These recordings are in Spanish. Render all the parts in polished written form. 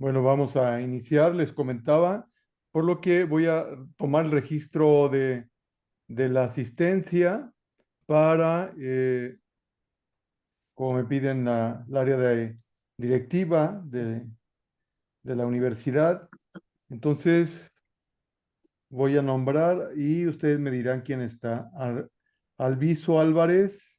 Bueno, vamos a iniciar, les comentaba, por lo que voy a tomar el registro de la asistencia para, como me piden el área de directiva de la universidad. Entonces, voy a nombrar y ustedes me dirán quién está. Alviso Álvarez,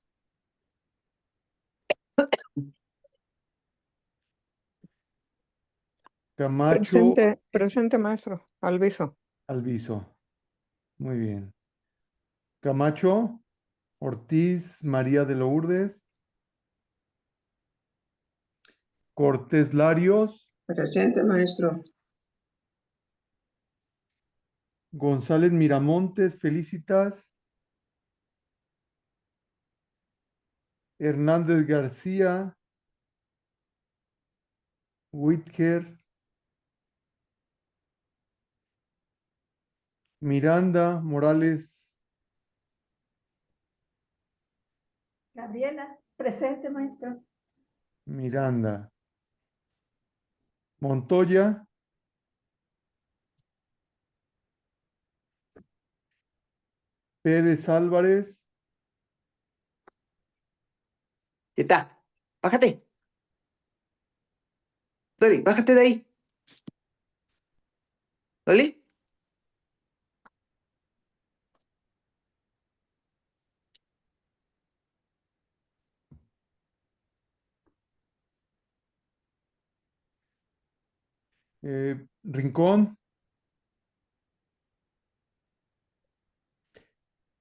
Camacho Presente, maestro. Alviso. Alviso. Muy bien. Camacho Ortiz María de Lourdes, Cortés Larios, Presente, maestro. González Miramontes, Felicitas, Hernández García, Whitker, Miranda Morales, Gabriela, presente, maestro. Miranda, Montoya, Pérez Álvarez, ¿Qué está? Bájate. Dale, bájate de ahí. ¿Dale? Rincón,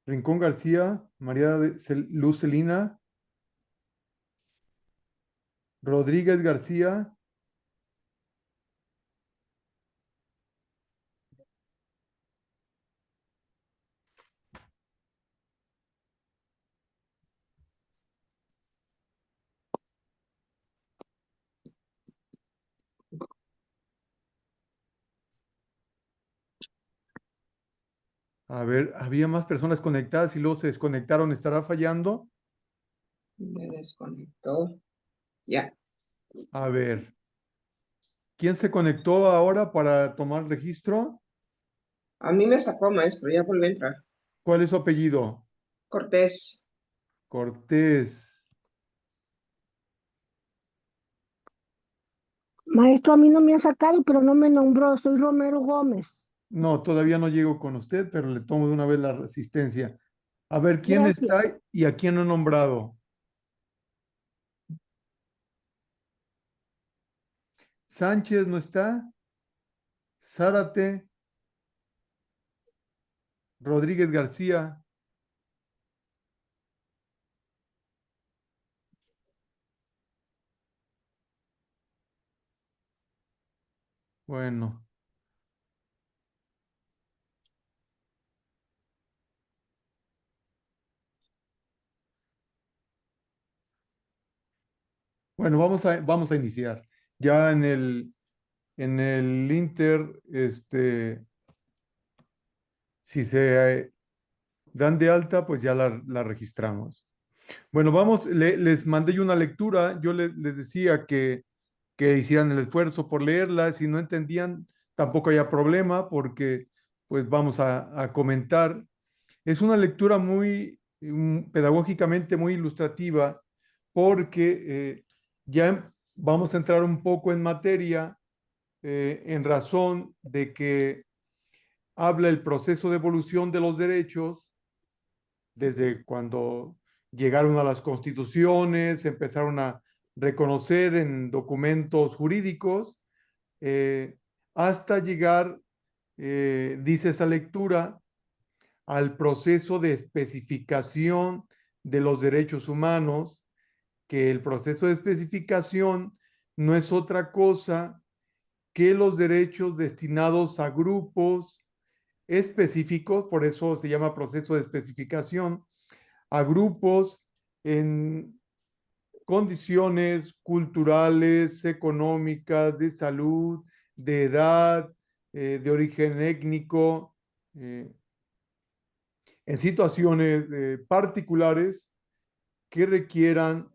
Rincón García, María de Luz Celina, Rodríguez García, a ver, había más personas conectadas y luego se desconectaron, ¿estará fallando? Me desconectó. Ya. A ver, ¿quién se conectó ahora para tomar registro? A mí me sacó, maestro. Ya volví a entrar. ¿Cuál es su apellido? Cortés. Cortés. Maestro, a mí no me ha sacado, pero no me nombró. Soy Romero Gómez. No, todavía no llego con usted, pero le tomo de una vez la resistencia. A ver, ¿quién Gracias. está y a quién no he nombrado? Sánchez no está. Zárate. Rodríguez García. Bueno. Bueno, vamos a iniciar. Ya en el Inter, si se dan de alta, pues ya la registramos. Bueno, les mandé yo una lectura. Yo les decía que hicieran el esfuerzo por leerla. Si no entendían, tampoco había problema porque pues vamos a comentar. Es una lectura muy pedagógicamente muy ilustrativa porque ya vamos a entrar un poco en materia en razón de que habla el proceso de evolución de los derechos desde cuando llegaron a las constituciones, empezaron a reconocer en documentos jurídicos, eh, hasta llegar, dice esa lectura, al proceso de especificación de los derechos humanos, que el proceso de especificación no es otra cosa que los derechos destinados a grupos específicos, por eso se llama proceso de especificación, a grupos en condiciones culturales, económicas, de salud, de edad, de origen étnico, en situaciones particulares que requieran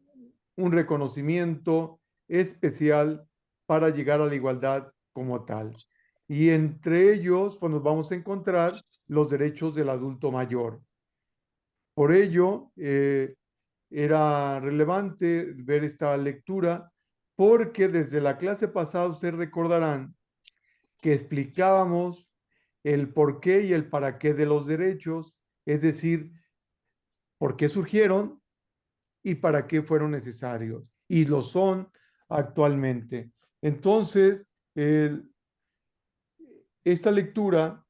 un reconocimiento especial para llegar a la igualdad como tal. Y entre ellos, pues nos vamos a encontrar los derechos del adulto mayor. Por ello, era relevante ver esta lectura porque desde la clase pasada ustedes recordarán que explicábamos el por qué y el para qué de los derechos, es decir, por qué surgieron y para qué fueron necesarios. Y lo son actualmente. Entonces, esta lectura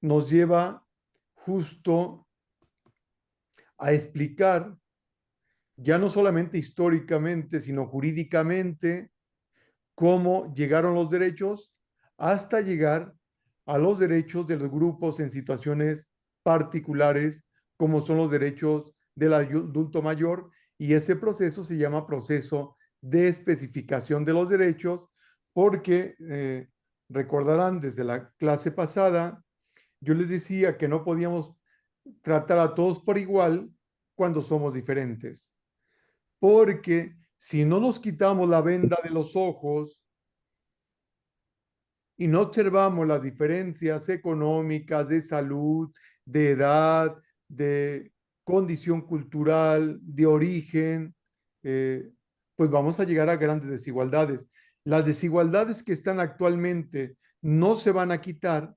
nos lleva justo a explicar, ya no solamente históricamente, sino jurídicamente, cómo llegaron los derechos hasta llegar a los derechos de los grupos en situaciones particulares, como son los derechos del adulto mayor, y ese proceso se llama proceso de especificación de los derechos, porque recordarán desde la clase pasada, yo les decía que no podíamos tratar a todos por igual cuando somos diferentes, porque si no nos quitamos la venda de los ojos y no observamos las diferencias económicas, de salud, de edad, de condición cultural, de origen, pues vamos a llegar a grandes desigualdades. Las desigualdades que están actualmente no se van a quitar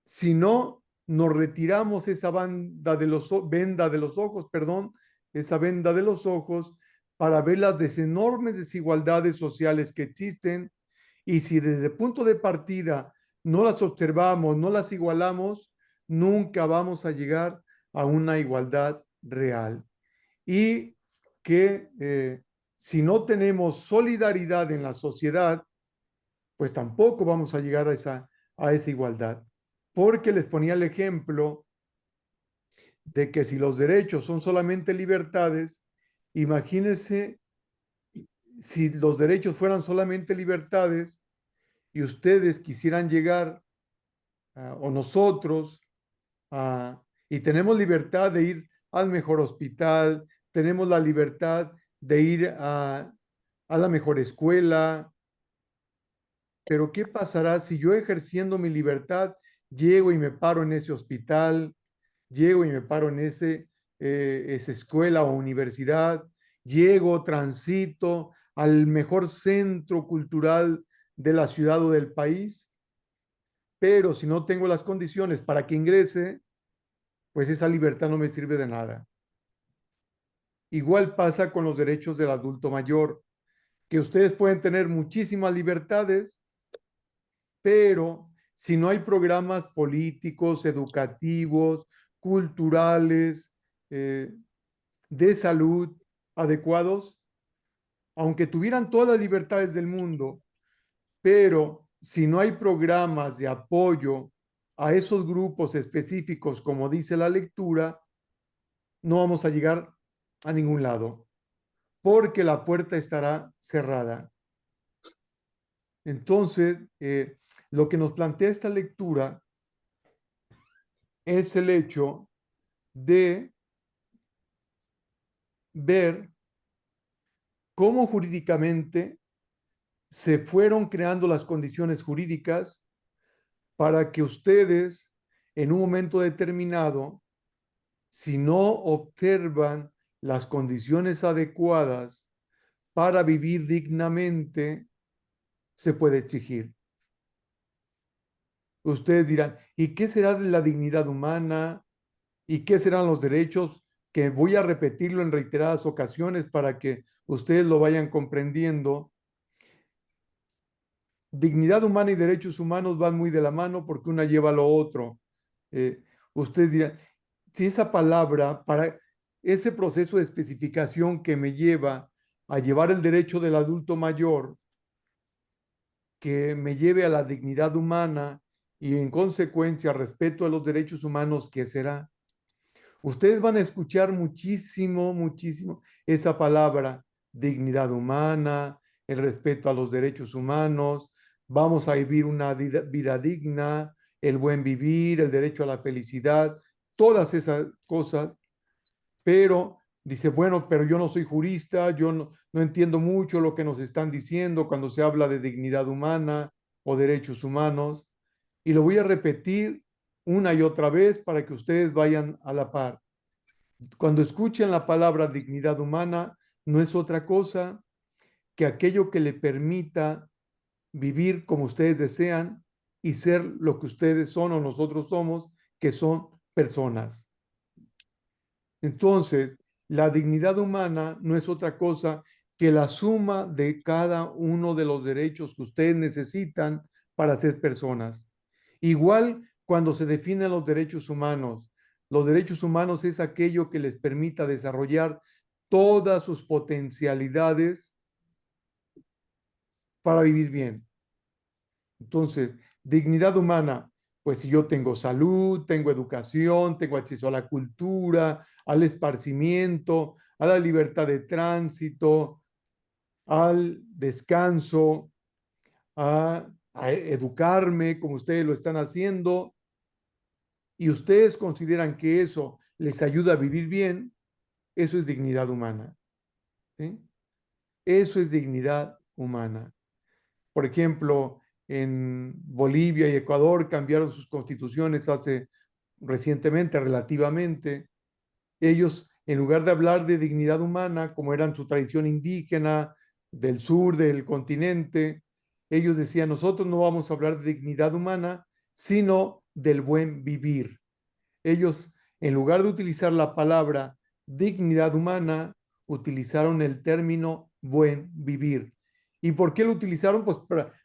si no nos retiramos esa venda de los ojos, perdón, esa venda de los ojos para ver las enormes desigualdades sociales que existen, y si desde el punto de partida no las observamos, no las igualamos, nunca vamos a llegar a una igualdad real. Y que si no tenemos solidaridad en la sociedad, pues tampoco vamos a llegar a esa igualdad. Porque les ponía el ejemplo de que si los derechos son solamente libertades, imagínense si los derechos fueran solamente libertades y ustedes quisieran llegar, o nosotros, y tenemos libertad de ir al mejor hospital, tenemos la libertad de ir a la mejor escuela, pero ¿qué pasará si yo, ejerciendo mi libertad, llego y me paro en ese hospital, llego y me paro en esa escuela o universidad, llego, transito al mejor centro cultural de la ciudad o del país, pero si no tengo las condiciones para que ingrese, pues esa libertad no me sirve de nada. Igual pasa con los derechos del adulto mayor, que ustedes pueden tener muchísimas libertades, pero si no hay programas políticos, educativos, culturales, de salud adecuados, aunque tuvieran todas las libertades del mundo, pero si no hay programas de apoyo a esos grupos específicos, como dice la lectura, no vamos a llegar a ningún lado, porque la puerta estará cerrada. Entonces, lo que nos plantea esta lectura es el hecho de ver cómo jurídicamente se fueron creando las condiciones jurídicas para que ustedes, en un momento determinado, si no observan las condiciones adecuadas para vivir dignamente, se puede exigir. Ustedes dirán, ¿y qué será de la dignidad humana? ¿Y qué serán los derechos? Que voy a repetirlo en reiteradas ocasiones para que ustedes lo vayan comprendiendo. Dignidad humana y derechos humanos van muy de la mano porque una lleva a lo otro. Ustedes dirán, si esa palabra, para ese proceso de especificación que me lleva a llevar el derecho del adulto mayor, que me lleve a la dignidad humana y en consecuencia respeto a los derechos humanos, ¿qué será? Ustedes van a escuchar muchísimo, muchísimo esa palabra, dignidad humana, el respeto a los derechos humanos, vamos a vivir una vida digna, el buen vivir, el derecho a la felicidad, todas esas cosas, pero dice, bueno, pero yo no soy jurista, yo no entiendo mucho lo que nos están diciendo cuando se habla de dignidad humana o derechos humanos. Y lo voy a repetir una y otra vez para que ustedes vayan a la par. Cuando escuchen la palabra dignidad humana, no es otra cosa que aquello que le permita vivir como ustedes desean y ser lo que ustedes son o nosotros somos, que son personas. Entonces, la dignidad humana no es otra cosa que la suma de cada uno de los derechos que ustedes necesitan para ser personas. Igual cuando se definen los derechos humanos es aquello que les permita desarrollar todas sus potencialidades para vivir bien. Entonces, dignidad humana, pues si yo tengo salud, tengo educación, tengo acceso a la cultura, al esparcimiento, a la libertad de tránsito, al descanso, a educarme como ustedes lo están haciendo, y ustedes consideran que eso les ayuda a vivir bien, eso es dignidad humana. ¿Sí? Eso es dignidad humana. Por ejemplo, en Bolivia y Ecuador cambiaron sus constituciones hace recientemente, relativamente. Ellos, en lugar de hablar de dignidad humana, como eran su tradición indígena del sur del continente, ellos decían, nosotros no vamos a hablar de dignidad humana, sino del buen vivir. Ellos, en lugar de utilizar la palabra dignidad humana, utilizaron el término buen vivir. ¿Y por qué lo utilizaron? Pues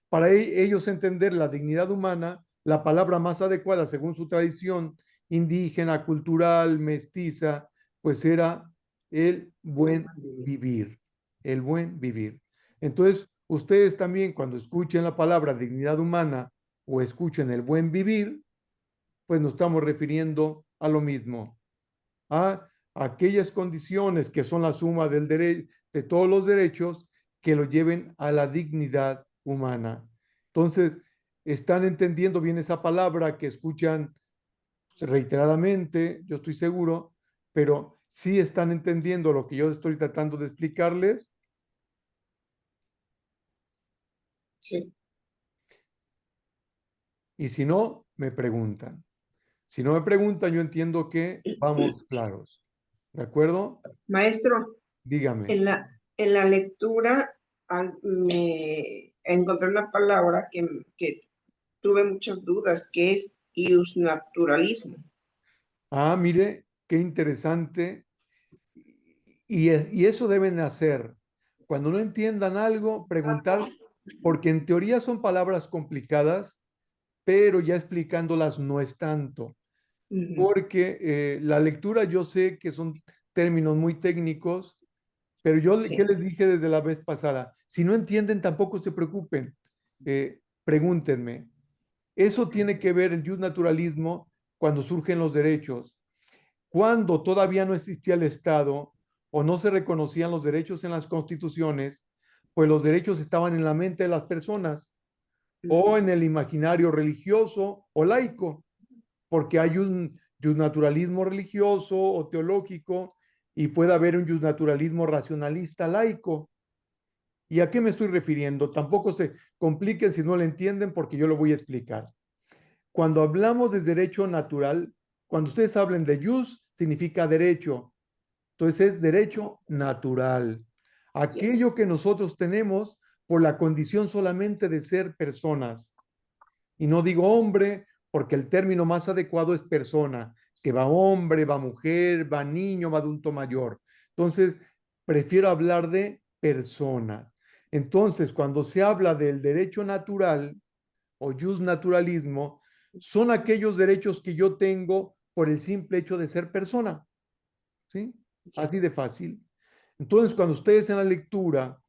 para ellos entender la dignidad humana, la palabra más adecuada según su tradición indígena, cultural, mestiza, pues era el buen vivir, el buen vivir. Entonces, ustedes también cuando escuchen la palabra dignidad humana o escuchen el buen vivir, pues nos estamos refiriendo a lo mismo, a aquellas condiciones que son la suma de todos los derechos que lo lleven a la dignidad humana. Entonces, están entendiendo bien esa palabra que escuchan reiteradamente, yo estoy seguro, pero sí están entendiendo lo que yo estoy tratando de explicarles. Sí. Y si no, me preguntan. Si no me preguntan, yo entiendo que vamos claros. ¿De acuerdo? Maestro, Dígame. en la lectura me encontré una palabra que tuve muchas dudas, que es iusnaturalismo. Ah, mire, qué interesante. Y eso deben hacer. Cuando no entiendan algo, preguntar, porque en teoría son palabras complicadas, pero ya explicándolas no es tanto. Ujú. Porque la lectura yo sé que son términos muy técnicos, pero ¿qué Sí, les dije desde la vez pasada? Si no entienden, tampoco se preocupen. Pregúntenme. Eso tiene que ver el naturalismo cuando surgen los derechos. Cuando todavía no existía el Estado o no se reconocían los derechos en las constituciones, pues los derechos estaban en la mente de las personas o en el imaginario religioso o laico, porque hay un naturalismo religioso o teológico y puede haber un naturalismo racionalista laico. ¿Y a qué me estoy refiriendo? Tampoco se compliquen si no lo entienden porque yo lo voy a explicar. Cuando hablamos de derecho natural, cuando ustedes hablen de jus, significa derecho. Entonces es derecho natural. Aquello que nosotros tenemos por la condición solamente de ser personas. Y no digo hombre, porque el término más adecuado es persona, que va hombre, va mujer, va niño, va adulto mayor. Entonces, prefiero hablar de personas. Entonces, cuando se habla del derecho natural o justnaturalismo, son aquellos derechos que yo tengo por el simple hecho de ser persona. ¿Sí? Así de fácil. Entonces, cuando ustedes en la lectura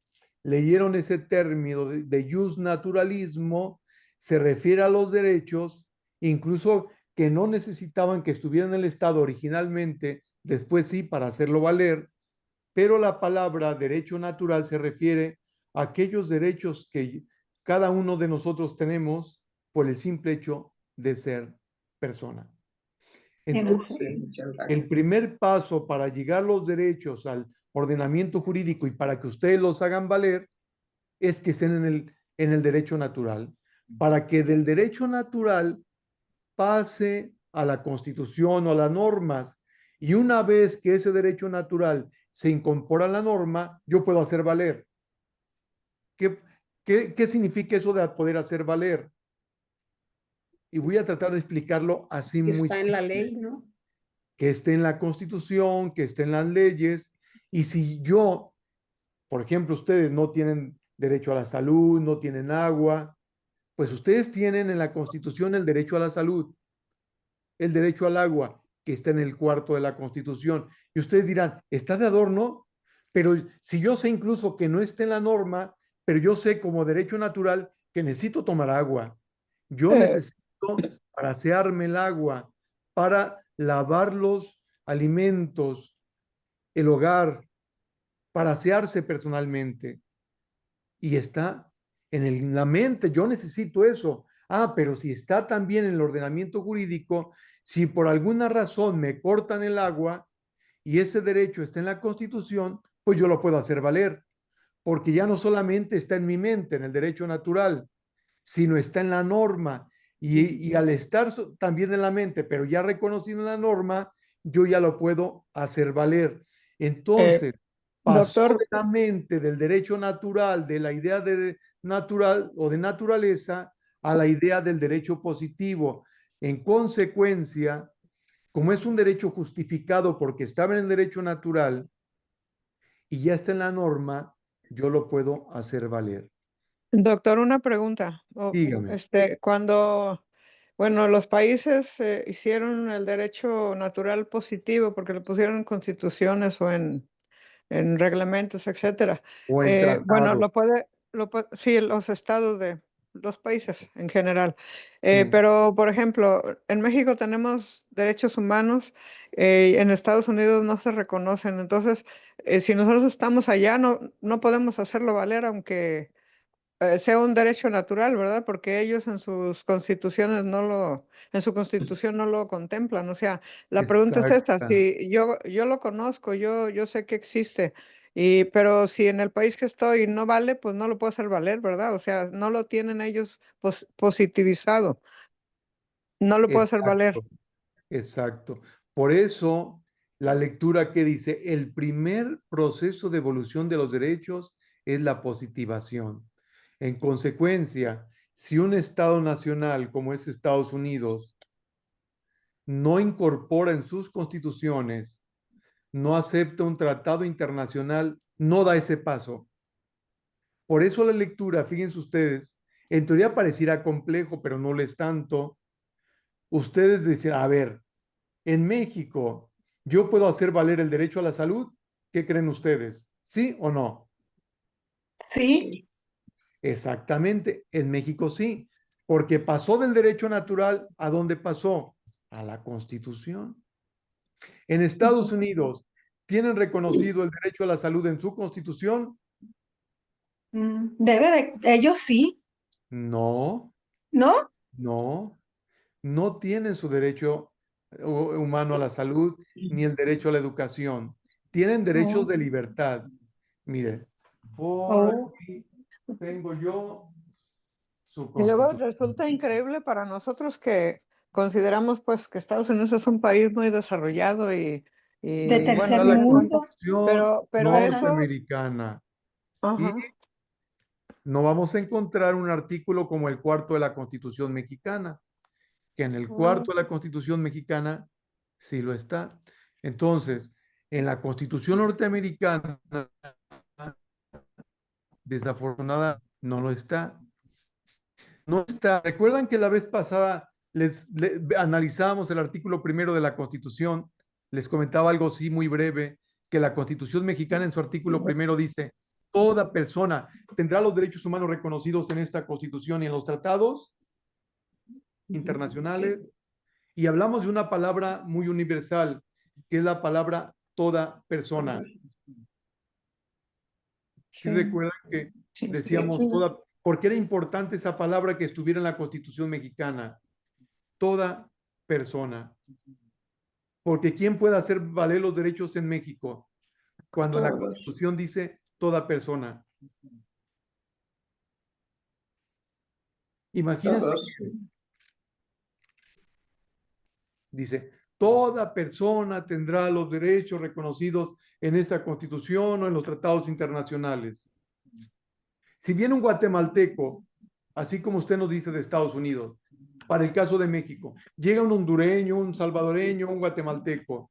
leyeron ese término de justnaturalismo, se refiere a los derechos, incluso que no necesitaban que estuvieran en el Estado originalmente, después sí, para hacerlo valer, pero la palabra derecho natural se refiere a aquellos derechos que cada uno de nosotros tenemos por el simple hecho de ser persona. Entonces, Muchas el gracias. primer paso para llegar los derechos al ordenamiento jurídico y para que ustedes los hagan valer es que estén en el derecho natural. Para que del derecho natural pase a la Constitución o a las normas. Y una vez que ese derecho natural se incorpora a la norma, yo puedo hacer valer. ¿Qué significa eso de poder hacer valer? Y voy a tratar de explicarlo así Que muy está en la simple. ley, ¿no? Que esté en la Constitución, que esté en las leyes. Y si yo, por ejemplo, ustedes no tienen derecho a la salud, no tienen agua, pues ustedes tienen en la Constitución el derecho a la salud, el derecho al agua, que está en el cuarto de la Constitución. Y ustedes dirán, está de adorno, pero si yo sé incluso que no está en la norma, pero yo sé como derecho natural que necesito tomar agua. Yo necesito para asearme el agua, para lavar los alimentos, el hogar, para asearse personalmente. Y está en la mente, yo necesito eso. Pero si está también en el ordenamiento jurídico, si por alguna razón me cortan el agua y ese derecho está en la Constitución, pues yo lo puedo hacer valer, porque ya no solamente está en mi mente, en el derecho natural, sino está en la norma. Y al estar también en la mente, pero ya reconocido en la norma, yo ya lo puedo hacer valer. Entonces, pasó Doctor, de la mente del derecho natural, de la idea de natural o de naturaleza, a la idea del derecho positivo. En consecuencia, como es un derecho justificado porque estaba en el derecho natural y ya está en la norma, yo lo puedo hacer valer. doctor, una pregunta. Dígame. Bueno, los países hicieron el derecho natural positivo porque lo pusieron en constituciones o en reglamentos, etcétera. O en Bueno, tratado. sí, los estados de los países en general. Sí, Pero, por ejemplo, en México tenemos derechos humanos, en Estados Unidos no se reconocen. Entonces, si nosotros estamos allá, no podemos hacerlo valer, aunque sea un derecho natural, ¿verdad? Porque ellos en sus constituciones en su constitución no lo contemplan. O sea, la pregunta es esta, exacta. si yo lo conozco, yo sé que existe, pero si en el país que estoy no vale, pues no lo puedo hacer valer, ¿verdad? O sea, no lo tienen ellos positivizado, no lo puedo hacer valer. Exacto, exacto. Por eso, la lectura que dice, el primer proceso de evolución de los derechos es la positivación. En consecuencia, si un Estado nacional como es Estados Unidos no incorpora en sus constituciones, no acepta un tratado internacional, no da ese paso. Por eso la lectura, fíjense ustedes, en teoría pareciera complejo, pero no lo es tanto. Ustedes dicen, a ver, en México, ¿yo puedo hacer valer el derecho a la salud? ¿Qué creen ustedes? ¿Sí o no? Sí. Exactamente, en México sí, porque pasó del derecho natural ¿a dónde pasó? A la Constitución. En Estados Unidos, ¿tienen reconocido el derecho a la salud en su Constitución? Ellos sí, No, ¿no? no, no tienen su derecho humano a la salud ni el derecho a la educación. Tienen derechos Oh, de libertad. Mire, por oh. aquí tengo yo su Y luego constitución. resulta increíble para nosotros que consideramos pues que Estados Unidos es un país muy desarrollado De y bueno, tercer Está no la tiene tanto, mundo. Constitución pero Ajá. eso, norteamericana y ajá, no vamos a encontrar un artículo como el cuarto de la Constitución mexicana, que en el oh, cuarto de la Constitución mexicana sí lo está. Entonces, en la Constitución norteamericana, desafortunada, no lo está. No está. ¿Recuerdan que la vez pasada analizábamos el artículo primero de la Constitución? Les comentaba algo así muy breve, que la Constitución mexicana en su artículo primero dice, toda persona tendrá los derechos humanos reconocidos en esta Constitución y en los tratados internacionales. Y hablamos de una palabra muy universal, que es la palabra toda persona. ¿Sí Sí, recuerdan que sí, decíamos sí. toda? ¿Por qué era importante esa palabra que estuviera en la Constitución mexicana? Toda persona. Porque ¿quién puede hacer valer los derechos en México? Cuando la Todos. Constitución dice toda persona. Imagínense, Todos. dice, toda persona tendrá los derechos reconocidos en esa Constitución o en los tratados internacionales. Si viene un guatemalteco, así como usted nos dice de Estados Unidos, para el caso de México, llega un hondureño, un salvadoreño, un guatemalteco,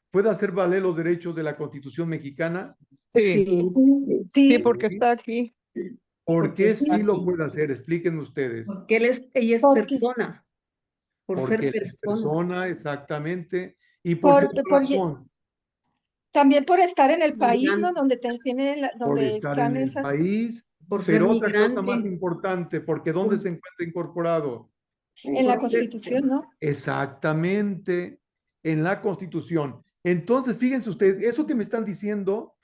¿puede hacer valer los derechos de la Constitución mexicana? Sí, Sí, sí, sí, porque está aquí. ¿Por qué sí, sí lo puede hacer? Explíquenme ustedes. porque ella es Porque- persona, por ser Porque es persona. persona, exactamente. ¿Y por qué otra razón? también por estar en el país, ¿no? Migrante. Donde Por donde estar están en el esas, país, Por ser pero otra cosa más migrante. importante, porque ¿dónde se encuentra incorporado? en la Por ser- Constitución, ¿no? Exactamente, en la Constitución. Entonces, fíjense ustedes, eso que me están diciendo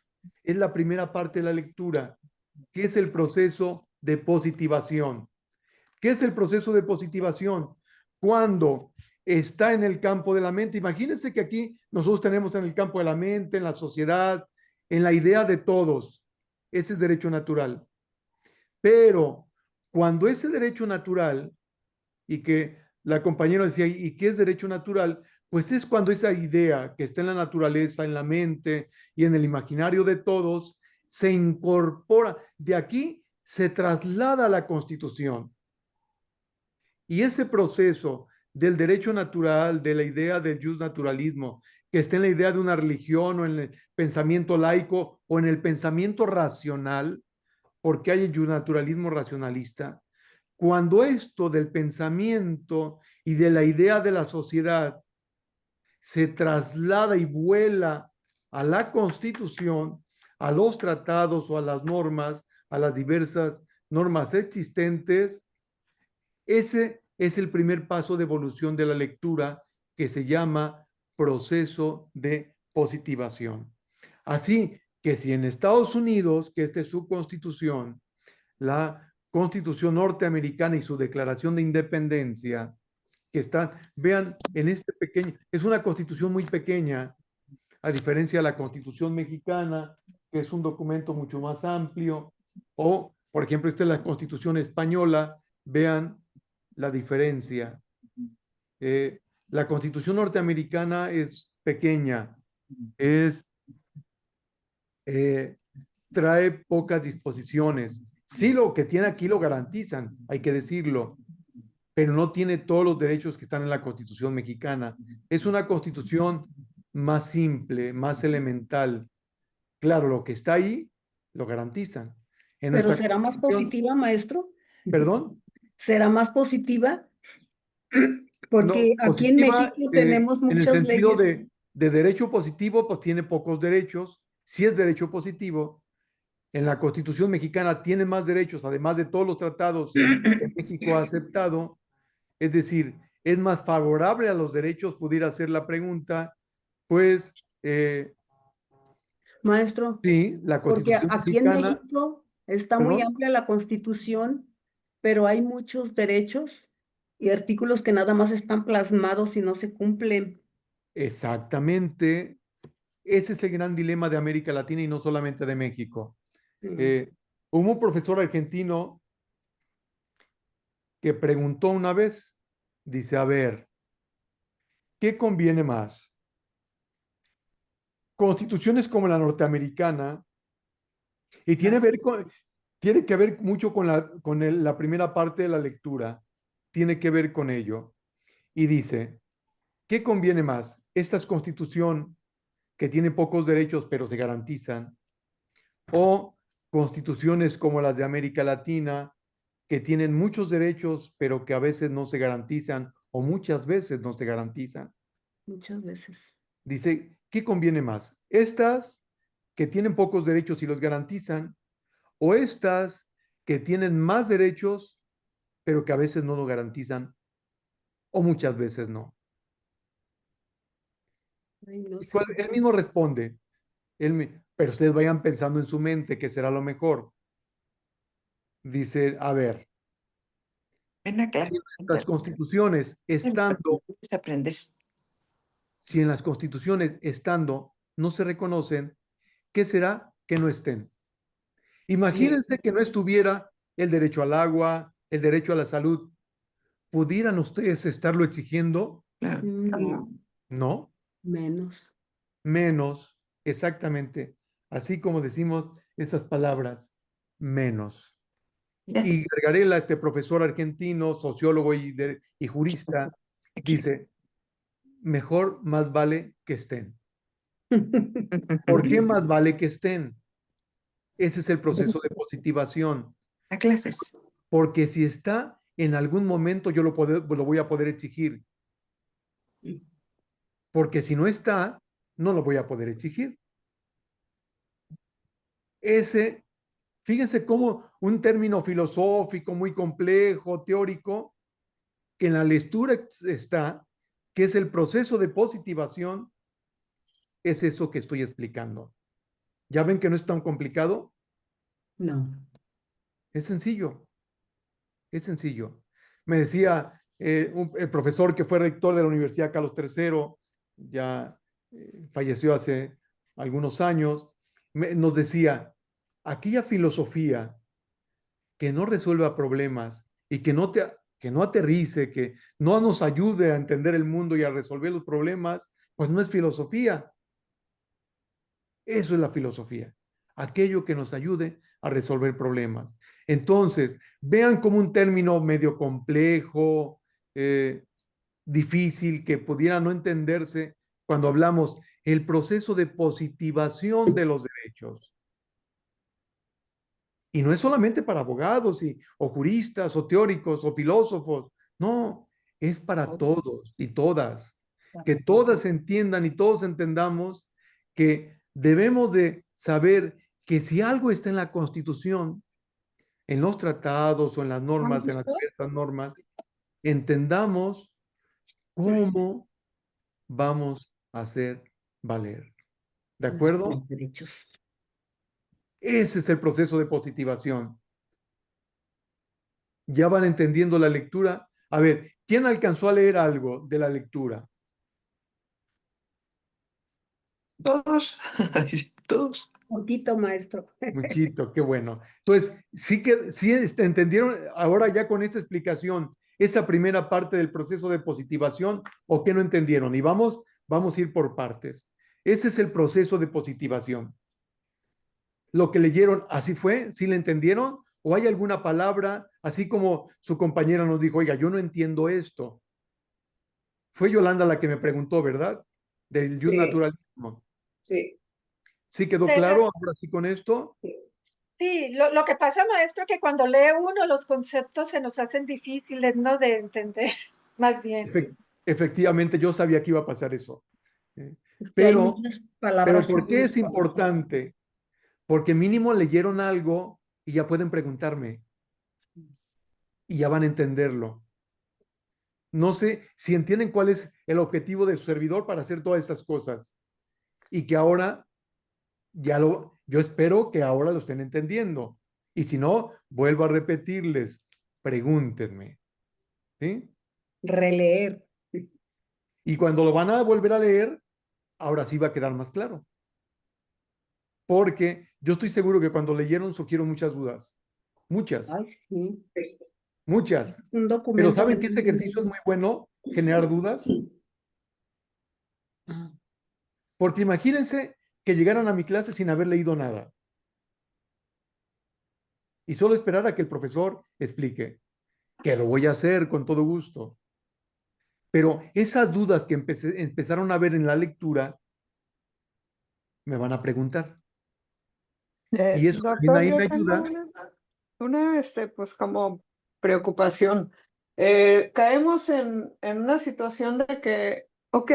es la primera parte de la lectura, que es el proceso de positivación. ¿Qué es el proceso de positivación? Cuando está en el campo de la mente. Imagínense que aquí nosotros tenemos en el campo de la mente, en la sociedad, en la idea de todos. Ese es derecho natural. Pero cuando ese derecho natural, y que la compañera decía, ¿y qué es derecho natural? Pues es cuando esa idea que está en la naturaleza, en la mente y en el imaginario de todos, se incorpora. De aquí se traslada a la Constitución. Y ese proceso del derecho natural, de la idea del justnaturalismo, que está en la idea de una religión o en el pensamiento laico o en el pensamiento racional, porque hay el justnaturalismo racionalista, cuando esto del pensamiento y de la idea de la sociedad se traslada y vuela a la Constitución, a los tratados o a las normas, a las diversas normas existentes, ese es el primer paso de evolución de la lectura que se llama proceso de positivación. Así que si en Estados Unidos, que esta es su constitución, la constitución norteamericana y su declaración de independencia, que están, vean, en este pequeño, es una constitución muy pequeña, a diferencia de la constitución mexicana, que es un documento mucho más amplio, o, por ejemplo, esta es la constitución española, vean la diferencia. La constitución norteamericana es pequeña, es, trae pocas disposiciones. Sí, lo que tiene aquí lo garantizan, hay que decirlo, pero no tiene todos los derechos que están en la Constitución mexicana. Es una constitución más simple, más elemental. Claro, lo que está ahí lo garantizan. En Pero nuestra será más positiva, maestro. ¿Perdón? ¿Será más positiva? No, Porque aquí en positiva, México tenemos en el muchas sentido leyes. de derecho positivo, pues tiene pocos derechos. Si es derecho positivo, en la Constitución mexicana tiene más derechos, además de todos los tratados que México ha aceptado. Es decir, es más favorable a los derechos, pudiera hacer la pregunta, pues Maestro, sí, la porque Constitución aquí en mexicana, México está muy perdón, amplia la Constitución, pero hay muchos derechos y artículos que nada más están plasmados y no se cumplen. exactamente, ese es el gran dilema de América Latina y no solamente de México. Hubo un profesor argentino que preguntó una vez, dice, a ver, ¿qué conviene más? Constituciones como la norteamericana, y tiene que ver mucho con la primera parte de la lectura, tiene que ver con ello, y dice, ¿qué conviene más? ¿Esta constitución que tiene pocos derechos pero se garantizan? ¿O constituciones como las de América Latina que tienen muchos derechos pero que a veces no se garantizan o muchas veces no se garantizan? Muchas veces. Dice, ¿qué conviene más? ¿Estas que tienen pocos derechos y los garantizan o estas que tienen más derechos pero que a veces no lo garantizan o muchas veces no? Ay, no Y sé. él mismo responde, pero ustedes vayan pensando en su mente que será lo mejor. Dice, a ver, Ven acá. si nuestras constituciones estando Aprendes. Si en las constituciones estando no se reconocen, ¿qué será que no estén? Imagínense que no estuviera el derecho al agua, el derecho a la salud. ¿Pudieran ustedes estarlo exigiendo? No, No, menos. menos, exactamente. Así como decimos esas palabras, menos. Y Gargarella, este profesor argentino, sociólogo y jurista, dice, mejor más vale que estén. ¿Por qué más vale que estén? Ese es el proceso de positivación. A clases. Porque si está, en algún momento yo lo voy a poder exigir. Porque si no está, no lo voy a poder exigir. Ese, fíjense cómo un término filosófico muy complejo, teórico, que en la lectura está, que es el proceso de positivación, es eso que estoy explicando. ¿Ya ven que no es tan complicado? No. Es sencillo, es sencillo. Me decía el profesor que fue rector de la Universidad Carlos III, ya falleció hace algunos años, nos decía, aquella filosofía que no resuelva problemas y que no aterrice, que no nos ayude a entender el mundo y a resolver los problemas, pues no es filosofía. Eso es la filosofía, aquello que nos ayude a resolver problemas. Entonces, vean como un término medio complejo, difícil, que pudiera no entenderse cuando hablamos el proceso de positivación de los derechos. Y no es solamente para abogados o juristas o teóricos o filósofos, no, es para todos y todas. Que todas entiendan y todos entendamos que debemos de saber que si algo está en la Constitución, en los tratados o en las normas, en las diversas normas, entendamos cómo vamos a hacer valer. ¿De acuerdo? Los derechos. Ese es el proceso de positivación. ¿Ya van entendiendo la lectura? A ver, ¿quién alcanzó a leer algo de la lectura? Todos. Todos. Poquito, maestro. Muchito, qué bueno. Entonces, sí entendieron ahora ya con esta explicación esa primera parte del proceso de positivación o qué no entendieron. Y vamos a ir por partes. Ese es el proceso de positivación. Lo que leyeron, ¿así fue? ¿Sí le entendieron? ¿O hay alguna palabra, así como su compañera nos dijo, oiga, yo no entiendo esto? Fue Yolanda la que me preguntó, ¿verdad? Del Sí. naturalismo. Sí. ¿Sí quedó Sí. claro ahora sí con esto? Sí, lo que pasa, maestro, que cuando lee uno los conceptos se nos hacen difíciles, ¿no? De entender, más bien. Efectivamente, yo sabía que iba a pasar eso. Es que hay Pero, muchas pero palabras. ¿por qué es importante? Porque mínimo leyeron algo y ya pueden preguntarme y ya van a entenderlo. No sé si entienden cuál es el objetivo de su servidor para hacer todas estas cosas y que ahora yo espero que ahora lo estén entendiendo. Y si no, vuelvo a repetirles, pregúntenme. ¿Sí? Releer. Y cuando lo van a volver a leer, ahora sí va a quedar más claro. Porque yo estoy seguro que cuando leyeron surgieron muchas dudas. Muchas, Ay, sí. muchas. Un Pero documento ¿saben que que ese ejercicio es muy bueno? Generar dudas. Ah, Porque imagínense que llegaran a mi clase sin haber leído nada. Y solo esperar a que el profesor explique, que lo voy a hacer con todo gusto. Pero esas dudas que empezaron a ver en la lectura, me van a preguntar. Y eso también Doctor, ahí yo me tengo ayuda. pues como preocupación. Caemos en una situación de que, ok,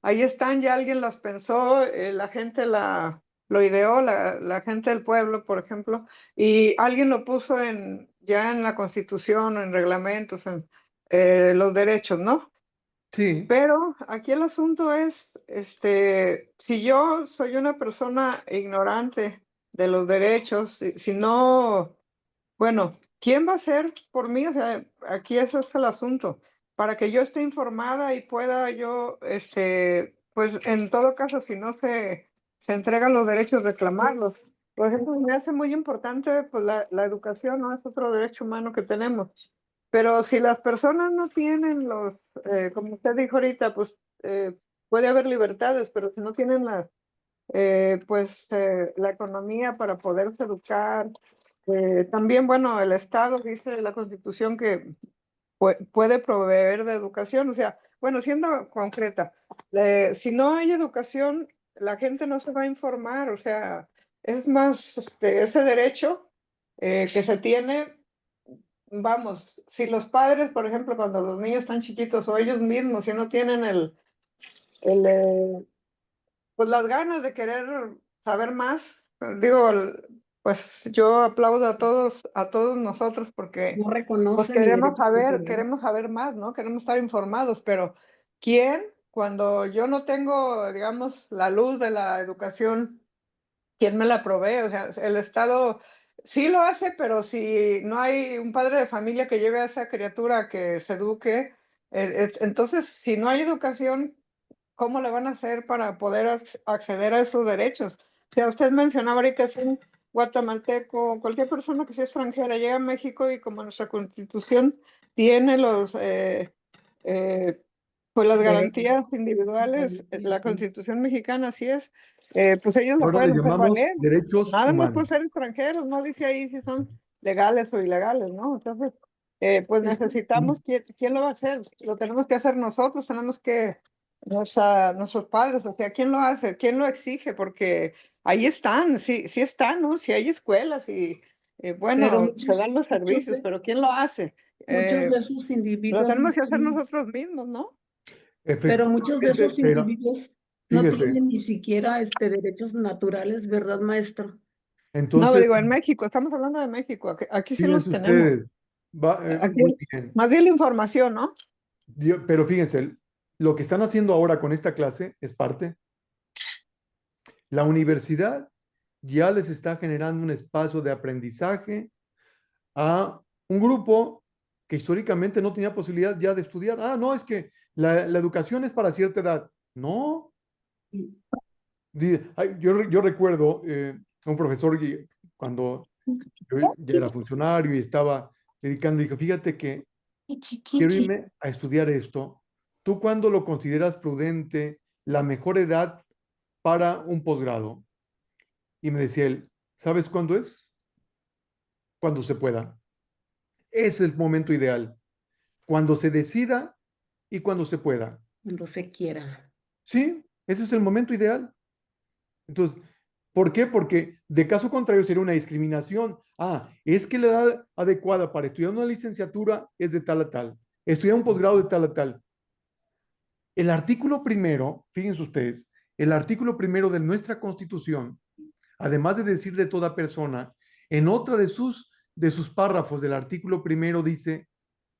ahí están, ya alguien las pensó, la gente lo ideó, la gente del pueblo, por ejemplo, y alguien lo puso ya en la Constitución, en reglamentos, en los derechos, ¿no? Sí, Pero aquí el asunto es, si yo soy una persona ignorante de los derechos, si no, bueno, ¿quién va a hacer por mí? O sea, aquí ese es el asunto. Para que yo esté informada y pueda yo, pues en todo caso, si no se entregan los derechos, reclamarlos. Por ejemplo, me hace muy importante pues la educación, ¿no? Es otro derecho humano que tenemos. Pero si las personas no tienen como usted dijo ahorita, pues puede haber libertades, pero si no tienen la economía para poderse educar, también, bueno, el Estado dice la Constitución que puede proveer de educación, o sea, bueno, siendo concreta, si no hay educación, la gente no se va a informar, o sea, es más ese derecho que se tiene, vamos, si los padres, por ejemplo, cuando los niños están chiquitos o ellos mismos, si no tienen pues las ganas de querer saber más, digo, pues yo aplaudo a todos nosotros porque No pues reconocen mi derecho cultural. queremos saber más, ¿no? Queremos estar informados, pero ¿quién? Cuando yo no tengo, digamos, la luz de la educación, ¿quién me la provee? O sea, el Estado sí lo hace, pero si no hay un padre de familia que lleve a esa criatura a que se eduque, entonces, si no hay educación, ¿cómo le van a hacer para poder acceder a esos derechos? O sea, usted mencionaba ahorita es un guatemalteco, cualquier persona que sea extranjera llega a México y como nuestra Constitución tiene pues las Derechos. garantías individuales, la Sí. Constitución mexicana así es, pues ellos la Ahora le pueden hacer llamamos valer, derechos nada más por humanos. ser extranjeros, no dice ahí si son legales o ilegales, ¿no? Entonces, pues Es- necesitamos, ¿quién lo va a hacer? Lo tenemos que hacer nosotros, tenemos que nuestros padres, o sea, ¿quién lo hace? ¿Quién lo exige? Porque ahí están, sí, sí están, ¿no? Sí hay escuelas y, Pero bueno, se dan los servicios, pero ¿quién lo hace? muchos de esos Lo individuos tenemos no que hacer tienen, nosotros mismos, ¿no? pero muchos de Efectivamente, esos pero individuos no fíjese, tienen ni siquiera derechos naturales, ¿verdad, maestro? No, entonces, digo, en México, estamos hablando de México, aquí sí los fíjense tenemos. ustedes, Aquí, muy bien. más bien la información, ¿no? Pero fíjense, lo que están haciendo ahora con esta clase es parte. La universidad ya les está generando un espacio de aprendizaje a un grupo que históricamente no tenía posibilidad ya de estudiar. Ah, no, es que la educación es para cierta edad. No. Yo recuerdo un profesor que cuando yo ya era funcionario y estaba dedicando, dijo, fíjate que quiero irme a estudiar esto. ¿Tú cuándo lo consideras prudente, la mejor edad para un posgrado? Y me decía él, ¿sabes cuándo es? Cuando se pueda. Ese es el momento ideal. Cuando se decida y cuando se pueda. Cuando se quiera. Sí, ese es el momento ideal. Entonces, ¿por qué? Porque de caso contrario sería una discriminación. Ah, es que la edad adecuada para estudiar una licenciatura es de tal a tal. Estudiar un posgrado de tal a tal. El artículo primero, fíjense ustedes, el artículo primero de nuestra Constitución, además de decir de toda persona, en otra de sus párrafos del artículo primero dice,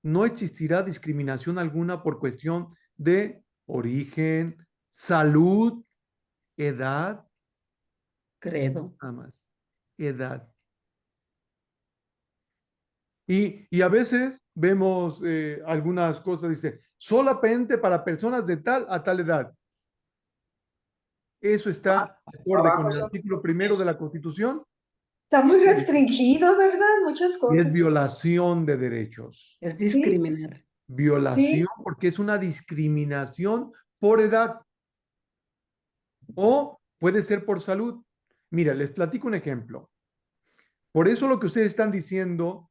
no existirá discriminación alguna por cuestión de origen, salud, edad, Credo. nada más, edad. Y a veces vemos algunas cosas, dice, solamente para personas de tal a tal edad. Eso está acorde con Abajo el son artículo primero de la Constitución Está muy y restringido, ¿verdad? Muchas es cosas. violación de derechos. Es Sí, discriminar. Violación sí. porque es una discriminación por edad o puede ser por salud. Mira, les platico un ejemplo. Por eso lo que ustedes están diciendo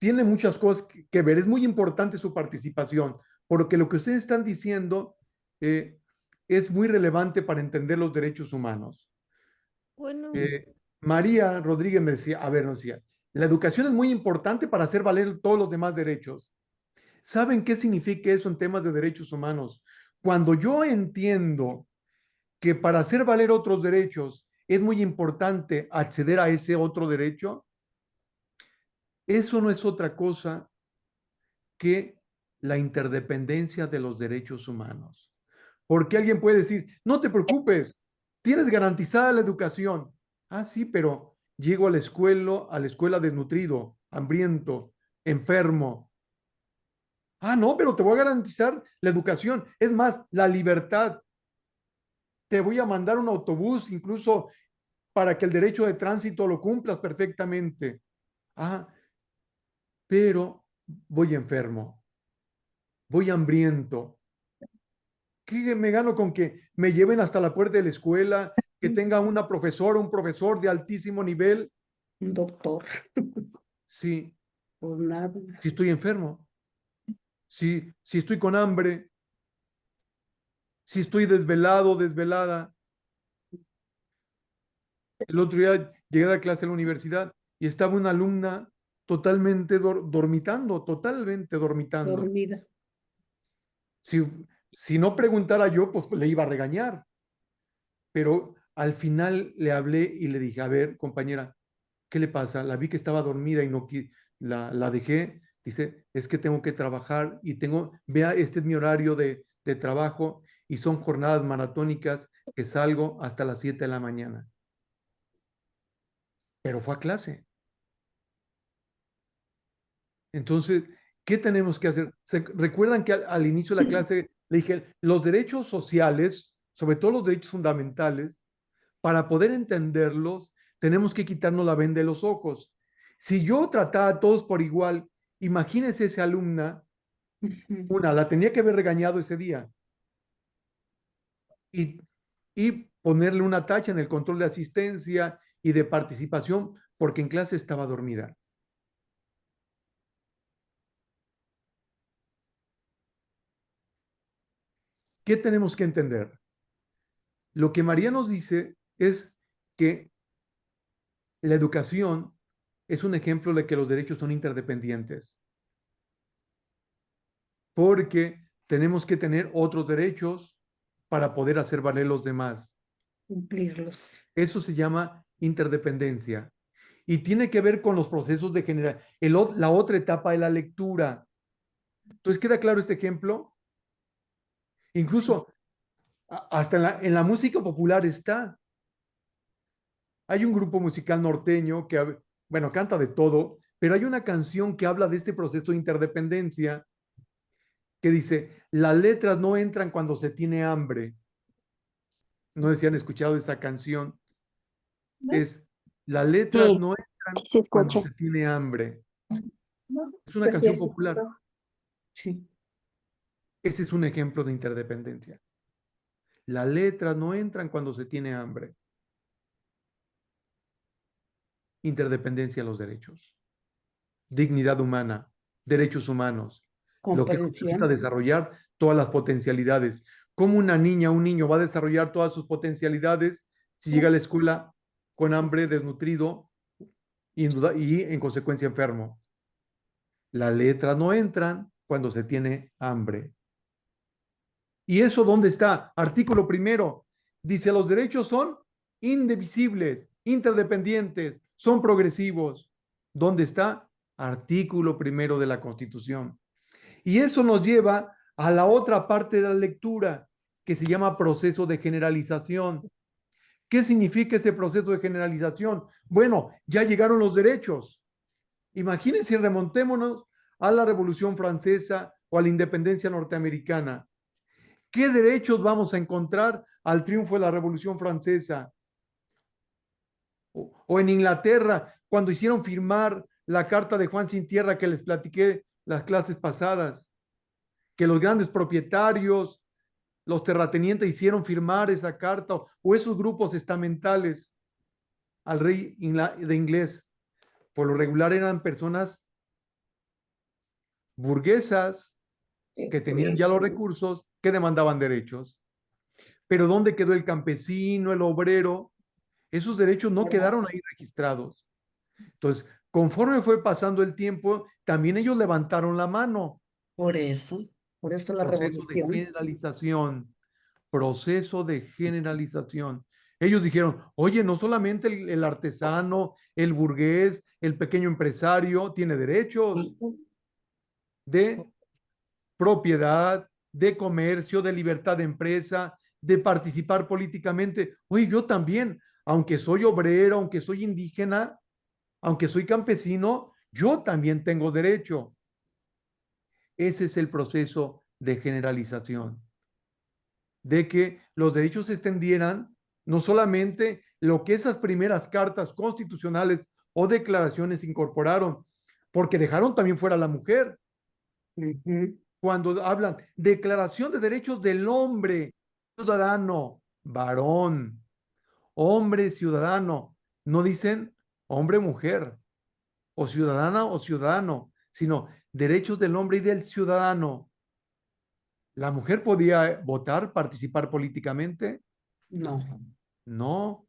tiene muchas cosas que ver. Es muy importante su participación, porque lo que ustedes están diciendo es muy relevante para entender los derechos humanos. Bueno, María Rodríguez me decía, a ver, nos decía, la educación es muy importante para hacer valer todos los demás derechos. ¿Saben qué significa eso en temas de derechos humanos? Cuando yo entiendo que para hacer valer otros derechos es muy importante acceder a ese otro derecho, eso no es otra cosa que la interdependencia de los derechos humanos. Porque alguien puede decir, no te preocupes, tienes garantizada la educación. Ah, sí, pero llego a la escuela desnutrido, hambriento, enfermo. Ah, no, pero te voy a garantizar la educación. Es más, la libertad. Te voy a mandar un autobús, incluso para que el derecho de tránsito lo cumplas perfectamente. Ah, pero voy enfermo, voy hambriento. ¿Qué me gano con que me lleven hasta la puerta de la escuela, que tenga una profesora, un profesor de altísimo nivel? Un doctor, Sí, por nada. si estoy enfermo, si estoy con hambre, si estoy desvelado, desvelada. El otro día llegué a la clase de la universidad y estaba una alumna totalmente dormitando, totalmente dormitando. Dormida. Si, si no preguntara yo, pues le iba a regañar. Pero al final le hablé y le dije, a ver, compañera, ¿qué le pasa? La vi que estaba dormida y no la dejé. Dice, es que tengo que trabajar y vea, este es mi horario de trabajo y son jornadas maratónicas que salgo hasta las 7 de la mañana. Pero fue a clase. Entonces, ¿qué tenemos que hacer? ¿Recuerdan que al inicio de la clase le dije, los derechos sociales, sobre todo los derechos fundamentales, para poder entenderlos, tenemos que quitarnos la venda de los ojos? Si yo trataba a todos por igual, imagínese esa alumna, la tenía que haber regañado ese día y, y ponerle una tacha en el control de asistencia y de participación porque en clase estaba dormida. ¿Qué tenemos que entender? Lo que María nos dice es que la educación es un ejemplo de que los derechos son interdependientes, porque tenemos que tener otros derechos para poder hacer valer los demás. Cumplirlos. Eso se llama interdependencia y tiene que ver con los procesos de generar la otra etapa de la lectura. Entonces, ¿queda claro este ejemplo? Incluso hasta en la música popular está. Hay un grupo musical norteño que, bueno, canta de todo, pero hay una canción que habla de este proceso de interdependencia que dice, las letras no entran cuando se tiene hambre. No sé si han escuchado esa canción. Es, las letras Sí, no entran se cuando escucha. se tiene hambre. Es una Pues sí, canción es popular. cierto. Sí. Ese es un ejemplo de interdependencia. Las letras no entran cuando se tiene hambre. Interdependencia de los derechos. Dignidad humana, derechos humanos, lo que nos permita Comprensión. desarrollar todas las potencialidades. ¿Cómo una niña, un niño va a desarrollar todas sus potencialidades si llega a la escuela con hambre, desnutrido y en consecuencia enfermo? Las letras no entran cuando se tiene hambre. ¿Y eso dónde está? Artículo primero. Dice, los derechos son indivisibles, interdependientes, son progresivos. ¿Dónde está? Artículo primero de la Constitución. Y eso nos lleva a la otra parte de la lectura, que se llama proceso de generalización. ¿Qué significa ese proceso de generalización? Bueno, ya llegaron los derechos. Imagínense, remontémonos a la Revolución Francesa o a la independencia norteamericana. ¿Qué derechos vamos a encontrar al triunfo de la Revolución Francesa? O en Inglaterra, cuando hicieron firmar la carta de Juan Sin Tierra que les platiqué las clases pasadas, que los grandes propietarios, los terratenientes hicieron firmar esa carta o esos grupos estamentales al rey de inglés. Por lo regular eran personas burguesas que tenían ya los recursos, que demandaban derechos. Pero ¿dónde quedó el campesino, el obrero? Esos derechos no quedaron ahí registrados. Entonces, conforme fue pasando el tiempo, también ellos levantaron la mano. Por eso la Proceso de revolución. generalización, proceso de generalización. Ellos dijeron, oye, no solamente el artesano, el burgués, el pequeño empresario tiene derechos de propiedad, de comercio, de libertad de empresa, de participar políticamente. Oye, yo también, aunque soy obrero, aunque soy indígena, aunque soy campesino, yo también tengo derecho. Ese es el proceso de generalización, de que los derechos se extendieran no solamente lo que esas primeras cartas constitucionales o declaraciones incorporaron, porque dejaron también fuera a la mujer. Cuando hablan declaración de derechos del hombre, ciudadano, varón, hombre, ciudadano, no dicen hombre, mujer, o ciudadana o ciudadano, sino derechos del hombre y del ciudadano. ¿La mujer podía votar, participar políticamente? No. No.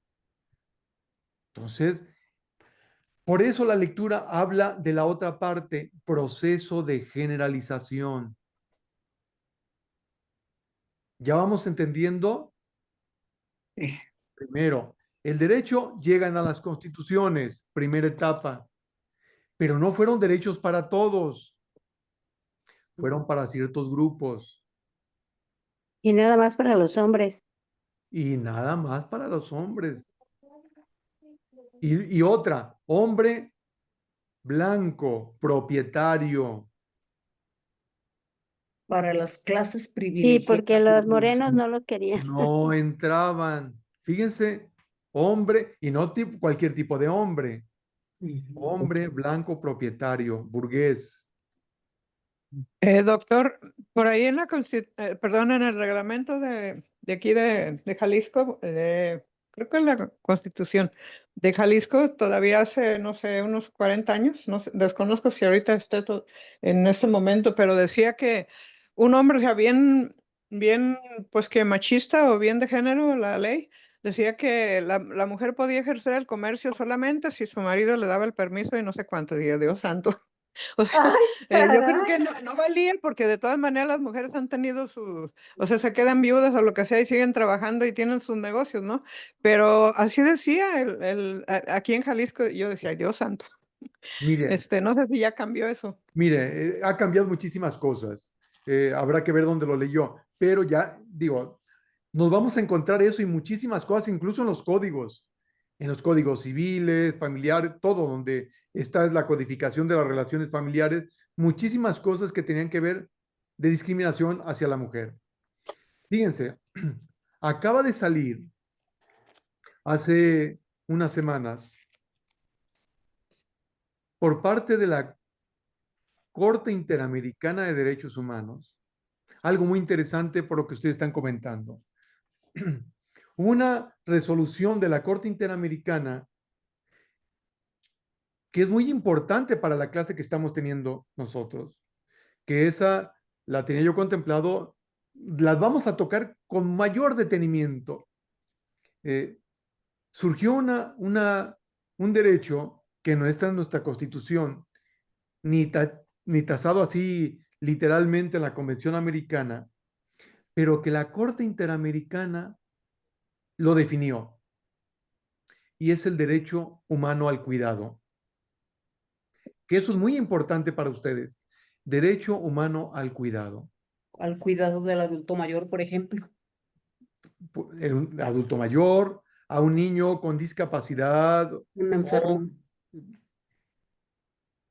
Entonces, por eso la lectura habla de la otra parte, proceso de generalización. ¿Ya vamos entendiendo? Sí. Primero, el derecho llegan a las constituciones, primera etapa, pero no fueron derechos para todos, fueron para ciertos grupos Y nada más para los hombres. y nada más para los hombres. Y otra, hombre blanco, propietario. Para las clases Sí, privilegiadas porque de la los morenos población. no los querían. No entraban. Fíjense, hombre, y no cualquier tipo de hombre. Hombre blanco, propietario, burgués. Doctor, por ahí en perdón, en el reglamento de aquí de Jalisco, creo que en la Constitución de Jalisco todavía hace, no sé, unos 40 años, no sé, desconozco si ahorita esté en este momento, pero decía que un hombre, o sea, bien, pues que machista o bien de género, la ley, decía que la mujer podía ejercer el comercio solamente si su marido le daba el permiso y no sé cuánto, Dios santo. O sea, Ay, yo creo caray. que no valía porque de todas maneras las mujeres han tenido o sea, se quedan viudas o lo que sea y siguen trabajando y tienen sus negocios, ¿no? Pero así decía aquí en Jalisco, yo decía, "Ay, Dios santo, Mire, no sé si ya cambió eso. mire, ha cambiado muchísimas cosas. Habrá que ver dónde lo leyó, pero ya digo, nos vamos a encontrar eso y muchísimas cosas, incluso en los códigos civiles, familiares, todo donde está la codificación de las relaciones familiares, muchísimas cosas que tenían que ver de discriminación hacia la mujer. Fíjense, acaba de salir hace unas semanas por parte de la Corte Interamericana de Derechos Humanos, algo muy interesante por lo que ustedes están comentando. Una resolución de la Corte Interamericana que es muy importante para la clase que estamos teniendo nosotros, que esa la tenía yo contemplado, las vamos a tocar con mayor detenimiento. Surgió un derecho que no está en nuestra Constitución, ni tasado así literalmente en la Convención Americana, pero que la Corte Interamericana lo definió, y es el derecho humano al cuidado, que eso es muy importante para ustedes, derecho humano al cuidado. Al cuidado del adulto mayor, por ejemplo. Un adulto mayor, a un niño con discapacidad, Un o enfermo.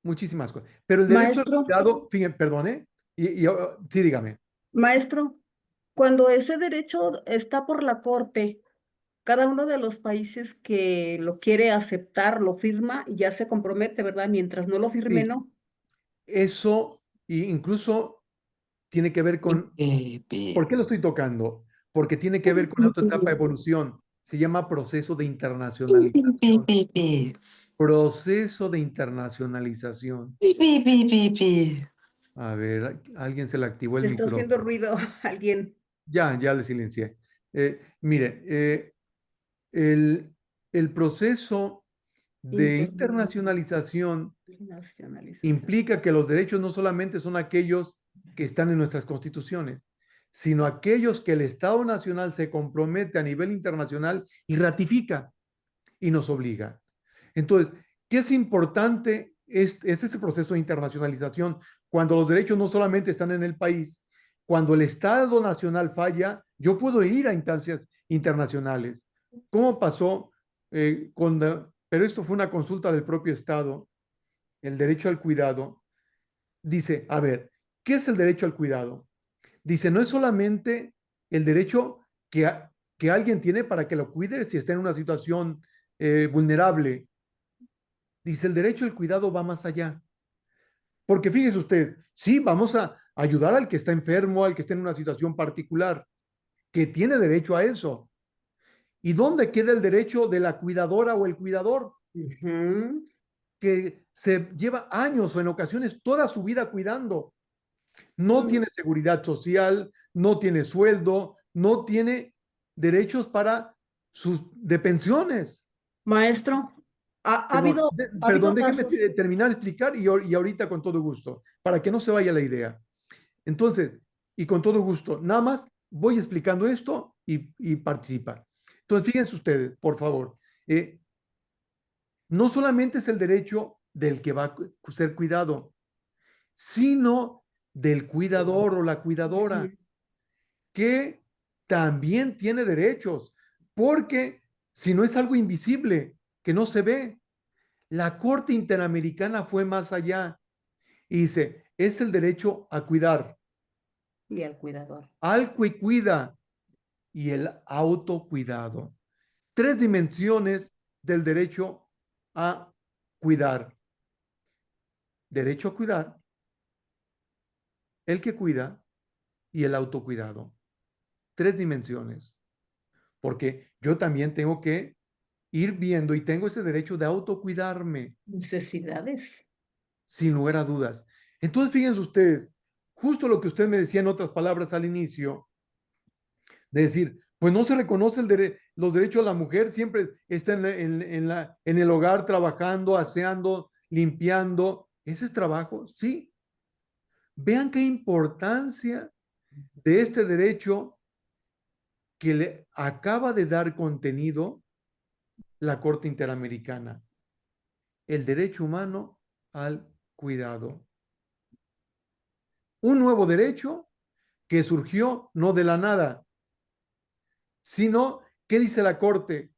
muchísimas cosas. Pero el derecho al Maestro, cuidado, fíjense, perdone, sí, dígame. maestro, cuando ese derecho está por la corte, cada uno de los países que lo quiere aceptar, lo firma y ya se compromete, ¿verdad? Mientras no lo firme, Sí, no. eso incluso tiene que ver con, ¿por qué lo estoy tocando? Porque tiene que ver con la otra etapa de evolución. Se llama proceso de internacionalización. Proceso de internacionalización. A ver, alguien se le activó el Está haciendo micrófono. ruido alguien. Ya le silencié. Mire, el proceso de internacionalización Internacionalización. implica que los derechos no solamente son aquellos que están en nuestras constituciones, sino aquellos que el Estado Nacional se compromete a nivel internacional y ratifica y nos obliga. Entonces, ¿qué es importante? Es ese proceso de internacionalización cuando los derechos no solamente están en el país, cuando el Estado Nacional falla, yo puedo ir a instancias internacionales. ¿Cómo pasó pero esto fue una consulta del propio Estado, el derecho al cuidado? Dice, a ver, ¿Qué es el derecho al cuidado? Dice, no es solamente el derecho que alguien tiene para que lo cuide si está en una situación vulnerable. Dice, el derecho al cuidado va más allá. Porque fíjese usted, sí, vamos a ayudar al que está enfermo, al que está en una situación particular, que tiene derecho a eso. ¿Y dónde queda el derecho de la cuidadora o el cuidador? Ujú. Que se lleva años o en ocasiones toda su vida cuidando. No tiene seguridad social, no tiene sueldo, no tiene derechos para de pensiones. Maestro, ha Perdón, habido, ha perdón, habido déjeme casos. terminar de explicar y ahorita con todo gusto, para que no se vaya la idea. Entonces, y con todo gusto, nada más voy explicando esto y participa. Entonces, fíjense ustedes, por favor, no solamente es el derecho del que va a ser cuidado, sino del cuidador o la cuidadora, Ujú. que también tiene derechos, porque si no es algo invisible, que no se ve, la Corte Interamericana fue más allá y dice, es el derecho a cuidar, Y al cuidador. al que cuida y el autocuidado. Tres dimensiones del derecho a cuidar. Derecho a cuidar, el que cuida y el autocuidado. Tres dimensiones. Porque yo también tengo que ir viendo y tengo ese derecho de autocuidarme, Necesidades. sin lugar a dudas. Entonces, fíjense ustedes, justo lo que usted me decía en otras palabras al inicio, de decir, pues no se reconoce los derechos de la mujer, siempre está en el hogar trabajando, aseando, limpiando. ¿Ese es trabajo? Sí. Vean qué importancia de este derecho que le acaba de dar contenido la Corte Interamericana. El derecho humano al cuidado. Un nuevo derecho que surgió no de la nada, sino, ¿qué dice la Corte?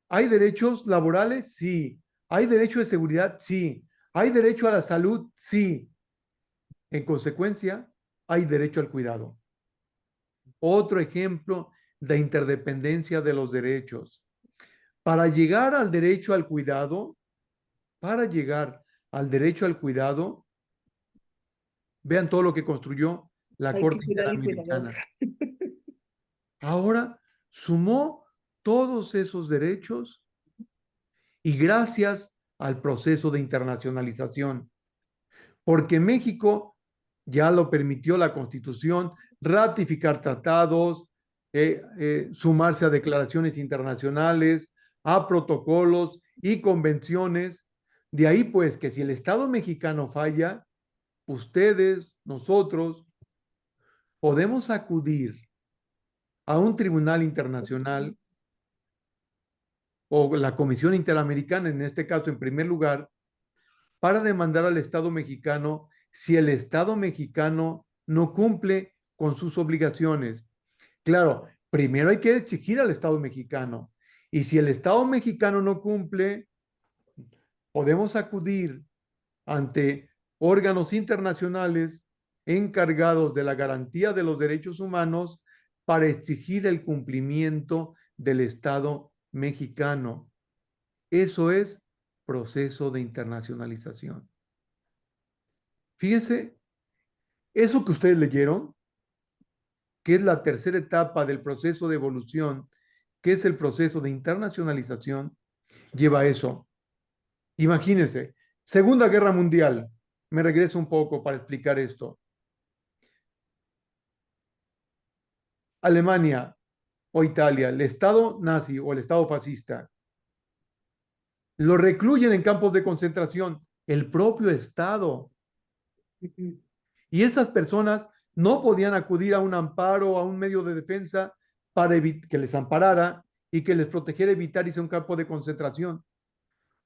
¿Hay derechos laborales? Sí. ¿Hay derecho de seguridad? Sí. ¿Hay derecho a la salud? Sí. En consecuencia, hay derecho al cuidado. Otro ejemplo de interdependencia de los derechos. Para llegar al derecho al cuidado, para llegar al derecho al cuidado, vean todo lo que construyó la Hay que Corte cuidar al cuidador. Interamericana. Ahora sumó todos esos derechos y gracias al proceso de internacionalización, porque México ya lo permitió la Constitución, ratificar tratados, sumarse a declaraciones internacionales, a protocolos y convenciones. De ahí pues que si el Estado mexicano falla, ustedes, nosotros, podemos acudir a un tribunal internacional o la Comisión Interamericana, en este caso en primer lugar, para demandar al Estado mexicano si el Estado mexicano no cumple con sus obligaciones. Claro, primero hay que exigir al Estado mexicano. Y si el Estado mexicano no cumple, podemos acudir ante órganos internacionales encargados de la garantía de los derechos humanos para exigir el cumplimiento del Estado mexicano. Eso es proceso de internacionalización. Fíjense, eso que ustedes leyeron, que es la tercera etapa del proceso de evolución, que es el proceso de internacionalización, lleva a eso. Imagínense, Segunda Guerra Mundial. Me regreso un poco para explicar esto. Alemania o Italia, el Estado nazi o el Estado fascista, lo recluyen en campos de concentración, el propio Estado. Y esas personas no podían acudir a un amparo, a un medio de defensa para que les amparara y que les protegiera evitar irse a un campo de concentración.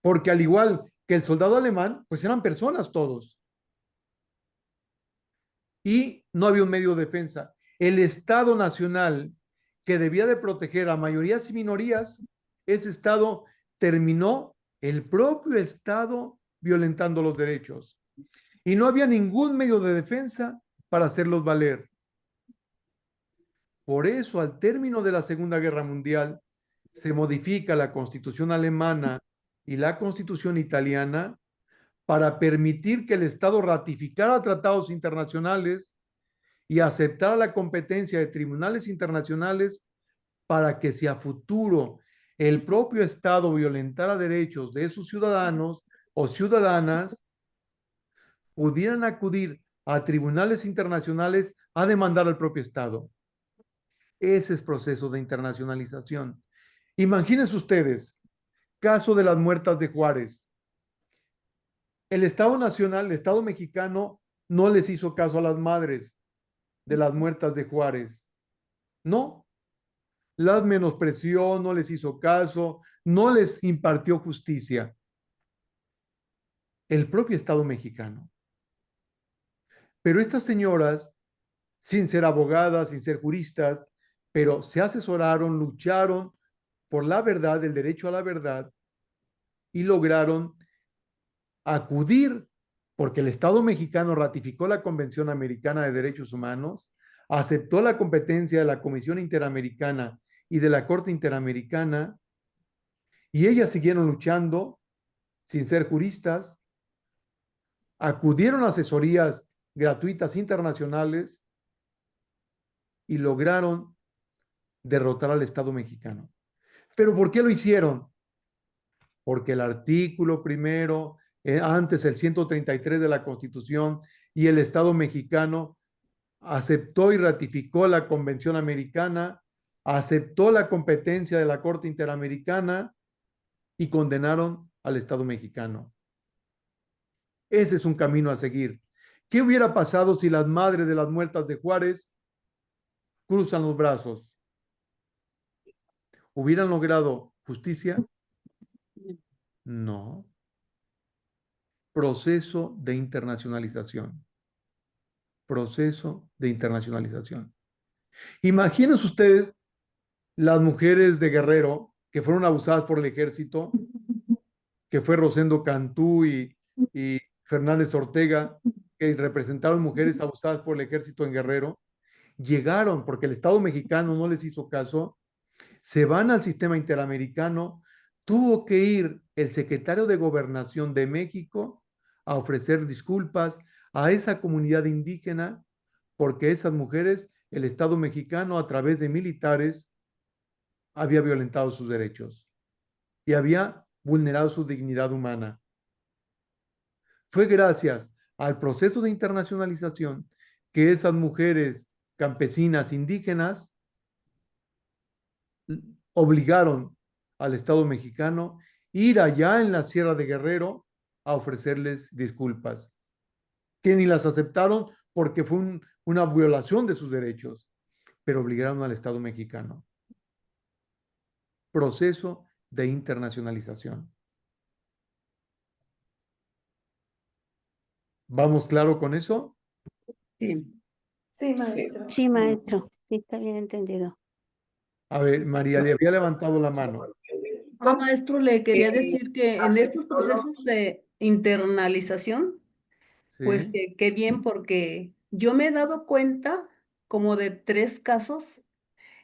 Porque al igual que el soldado alemán, pues eran personas todos. Y no había un medio de defensa. El Estado nacional que debía de proteger a mayorías y minorías, ese Estado terminó el propio Estado violentando los derechos. Y no había ningún medio de defensa para hacerlos valer. Por eso, al término de la Segunda Guerra Mundial, se modifica la Constitución alemana y la Constitución italiana para permitir que el Estado ratificara tratados internacionales y aceptara la competencia de tribunales internacionales para que si a futuro el propio Estado violentara derechos de sus ciudadanos o ciudadanas, pudieran acudir a tribunales internacionales a demandar al propio Estado. Ese es proceso de internacionalización. Imagínense ustedes, caso de las muertas de Juárez. El Estado Nacional, el Estado mexicano, no les hizo caso a las madres de las muertas de Juárez. No, las menospreció, no les hizo caso, no les impartió justicia. El propio Estado mexicano. Pero estas señoras, sin ser abogadas, sin ser juristas, pero se asesoraron, lucharon por la verdad, el derecho a la verdad, y lograron acudir, porque el Estado mexicano ratificó la Convención Americana de Derechos Humanos, aceptó la competencia de la Comisión Interamericana y de la Corte Interamericana, y ellas siguieron luchando sin ser juristas, acudieron a asesorías gratuitas internacionales y lograron derrotar al Estado mexicano. ¿Pero por qué lo hicieron? Porque el artículo primero, antes el 133 de la Constitución, y el Estado mexicano aceptó y ratificó la Convención Americana, aceptó la competencia de la Corte Interamericana y condenaron al Estado mexicano. Ese es un camino a seguir. ¿Qué hubiera pasado si las madres de las muertas de Juárez cruzan los brazos? ¿Hubieran logrado justicia? No. Proceso de internacionalización. Proceso de internacionalización. Imagínense ustedes las mujeres de Guerrero que fueron abusadas por el ejército, que fue Rosendo Cantú y Fernández Ortega, que representaron mujeres abusadas por el ejército en Guerrero, llegaron porque el Estado mexicano no les hizo caso, se van al sistema interamericano, tuvo que ir el secretario de Gobernación de México a ofrecer disculpas a esa comunidad indígena porque esas mujeres, el Estado mexicano a través de militares había violentado sus derechos y había vulnerado su dignidad humana. Fue gracias al proceso de internacionalización que esas mujeres campesinas indígenas obligaron al Estado mexicano ir allá en la Sierra de Guerrero a ofrecerles disculpas, que ni las aceptaron porque fue una violación de sus derechos, pero obligaron al Estado mexicano. Proceso de internacionalización. ¿Vamos claro con eso? Sí. Sí, maestro. Sí, maestro. Sí, está bien entendido. A ver, María le había levantado la mano. Maestro, le quería decir que en estos procesos de internalización, pues ¿Sí? qué bien, porque yo me he dado cuenta como de 3 casos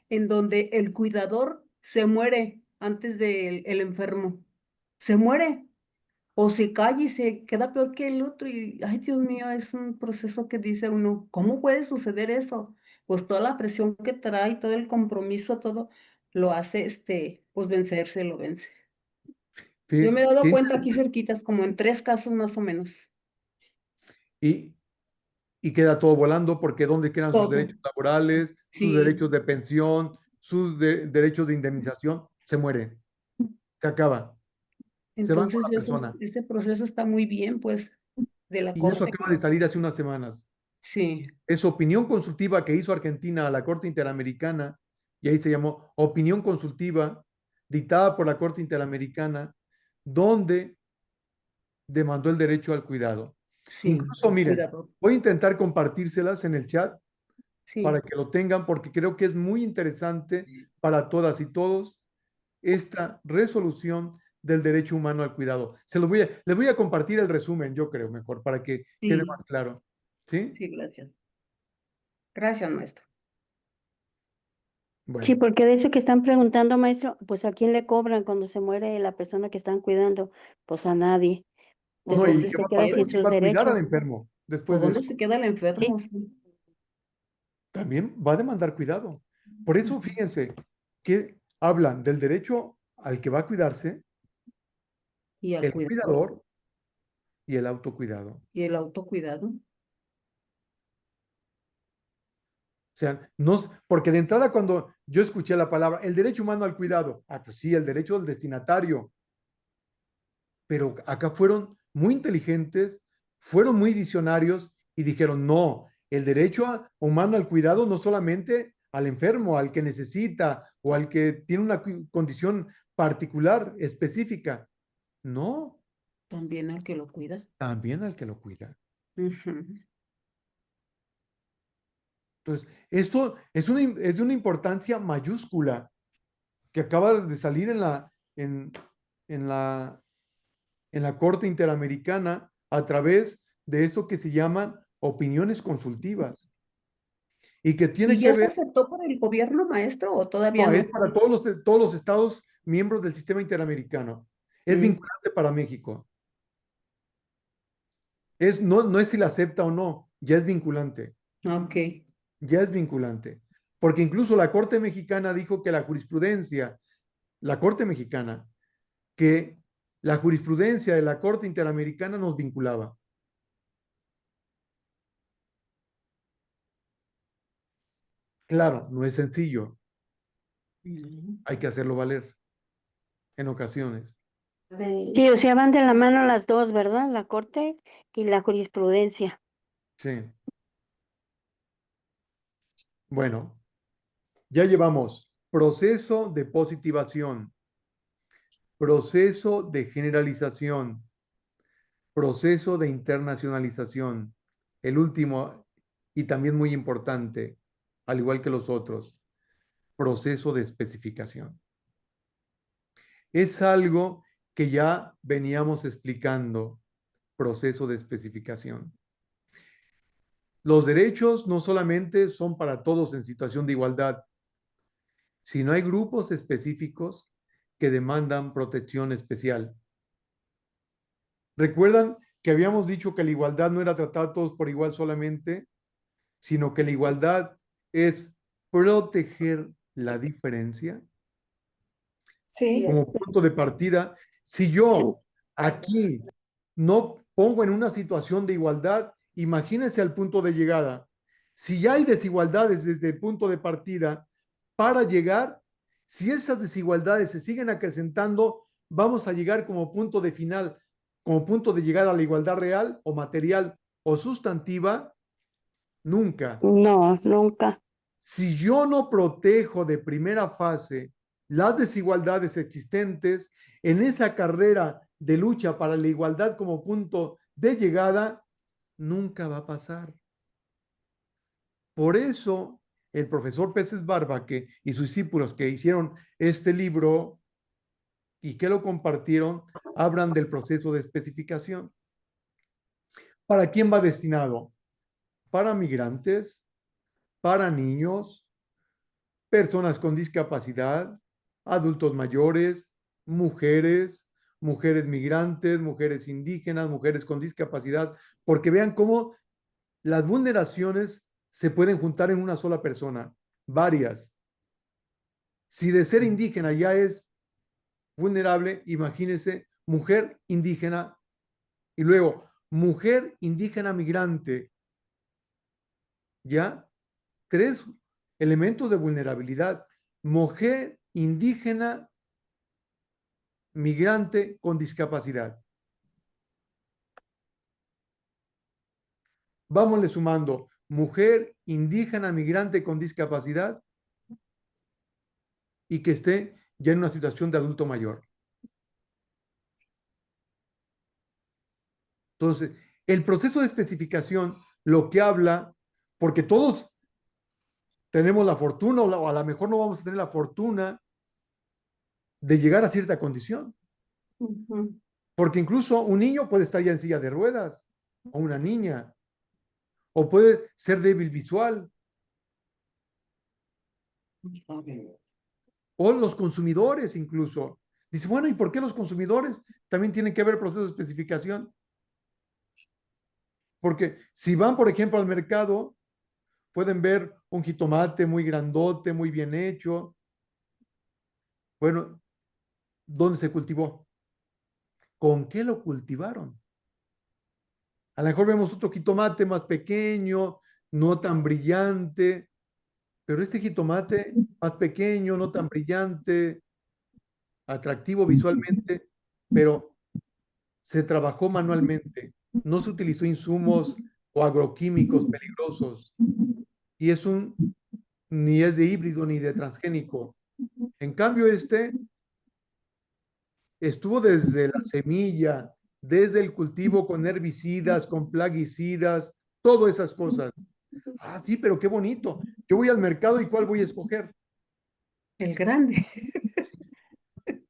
en donde el cuidador se muere antes del el enfermo. Se muere o se calla y se queda peor que el otro. Y, ay, Dios mío, es un proceso que dice uno, ¿cómo puede suceder eso? Pues toda la presión que trae, todo el compromiso, todo lo hace, pues vencerse, lo vence. Yo me he dado cuenta aquí cerquitas, como en 3 casos más o menos. Y queda todo volando porque ¿dónde quedan sus Todo. derechos laborales, sus Sí. derechos de pensión, sus derechos de indemnización? Se muere, se acaba. Se van con Entonces, la persona. ese proceso está muy bien, pues, de la Y eso corte. acaba de salir hace unas semanas. Sí, Es opinión consultiva que hizo Argentina a la Corte Interamericana, y ahí se llamó opinión consultiva, dictada por la Corte Interamericana, donde demandó el derecho al cuidado. sí. Incluso, miren, Cuidado. voy a intentar compartírselas en el chat Sí, para que lo tengan, porque creo que es muy interesante para todas y todos esta resolución del derecho humano al cuidado. Les voy a compartir el resumen, yo creo, mejor, para que quede sí, más claro. ¿Sí? sí, gracias. Gracias, maestro. Sí, Bueno, porque de eso que están preguntando, maestro, pues ¿a quién le cobran cuando se muere la persona que están cuidando? Pues a nadie. ¿O no, ¿y dónde Entonces qué se va se a queda pasar? queda? sin ¿Quién sus va a cuidar al derechos. enfermo ¿O después de eso? dónde se queda el Sí, enfermo? Sí. También va a demandar cuidado. Por eso, fíjense, que hablan del derecho al que va a cuidarse, Y al el cuidador. cuidador y el autocuidado. Y el autocuidado. O sea, no, porque de entrada cuando yo escuché la palabra, el derecho humano al cuidado, pues sí, el derecho del destinatario, pero acá fueron muy inteligentes, fueron muy visionarios y dijeron, no, el humano al cuidado no solamente al enfermo, al que necesita o al que tiene una condición particular, específica, no, También al que lo cuida. también al que lo cuida. Ujú. Entonces, esto es de una importancia mayúscula que acaba de salir en, en la, en la Corte Interamericana a través de esto que se llaman opiniones consultivas y que tiene ¿Y que ya se ver, aceptó por el gobierno, maestro, o todavía no, es no? para todos los estados miembros del sistema interamericano. Es Mm, vinculante para México. No es si la acepta o no, ya es vinculante, ok. ya es vinculante. Porque incluso la Corte Mexicana dijo que la Corte Mexicana, que la jurisprudencia de la Corte Interamericana nos vinculaba. Claro, no es sencillo, Mm. hay que hacerlo valer en ocasiones. sí, o sea, van de la mano las dos, ¿verdad? La corte y la jurisprudencia. Sí. Bueno, ya llevamos proceso de positivación, proceso de generalización, proceso de internacionalización. El último y también muy importante, al igual que los otros, proceso de especificación. Es algo que ya veníamos explicando, proceso de especificación. Los derechos no solamente son para todos en situación de igualdad, sino hay grupos específicos que demandan protección especial. ¿Recuerdan que habíamos dicho que la igualdad no era tratar a todos por igual solamente, sino que la igualdad es proteger la diferencia Sí, como punto de partida? Si Sí. yo aquí no pongo en una situación de igualdad, imagínense al punto de llegada. Si ya hay desigualdades desde el punto de partida para llegar, si esas desigualdades se siguen acrecentando, vamos a llegar como punto de final, como punto de llegada a la igualdad real o material o sustantiva, nunca. No, nunca. Si yo no protejo de primera fase las desigualdades existentes en esa carrera de lucha para la igualdad como punto de llegada, nunca va a pasar. Por eso, el profesor Peces Barba y sus discípulos que hicieron este libro y que lo compartieron, hablan del proceso de especificación. ¿Para quién va destinado? Para migrantes, para niños, personas con discapacidad, adultos mayores, mujeres, mujeres migrantes, mujeres indígenas, mujeres con discapacidad, porque vean cómo las vulneraciones se pueden juntar en una sola persona, varias. Si de ser indígena ya es vulnerable, imagínense mujer indígena y luego mujer indígena migrante, ya tres elementos de vulnerabilidad. Mujer indígena migrante con discapacidad. Vámonle sumando mujer indígena migrante con discapacidad y que esté ya en una situación de adulto mayor. Entonces, el proceso de especificación lo que habla, porque todos tenemos la fortuna o a lo mejor no vamos a tener la fortuna de llegar a cierta condición, Ujú. porque incluso un niño puede estar ya en silla de ruedas o una niña, o puede ser débil visual, O los consumidores incluso. Dice, bueno, ¿y por qué los consumidores también tienen que ver proceso de especificación? Porque si van, por ejemplo, al mercado, pueden ver un jitomate muy grandote, muy bien hecho. Bueno, ¿dónde se cultivó? ¿Con qué lo cultivaron? A lo mejor vemos otro jitomate más pequeño, no tan brillante, pero este jitomate más pequeño, no tan brillante, atractivo visualmente, pero se trabajó manualmente, no se utilizó insumos o agroquímicos peligrosos, y ni es de híbrido ni de transgénico. En cambio, este estuvo desde la semilla, desde el cultivo con herbicidas, con plaguicidas, todas esas cosas. Ah, sí, pero qué bonito. Yo voy al mercado y ¿cuál voy a escoger? El grande.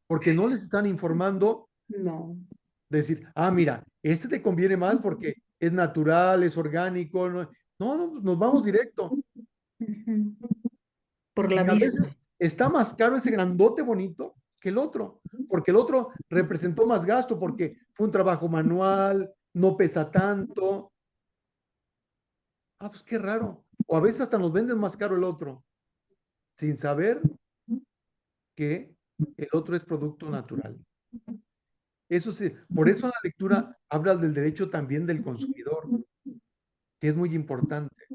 Porque no les están informando, No. decir, ah, mira, este te conviene más porque es natural, es orgánico. No, no, nos vamos directo. Ujú. Por la Y a vista. veces está más caro ese grandote bonito que el otro, porque el otro representó más gasto, porque fue un trabajo manual, no pesa tanto. Ah, pues qué raro. O a veces hasta nos venden más caro el otro, sin saber que el otro es producto natural. Eso sí, por eso en la lectura habla del derecho también del consumidor, que es muy importante.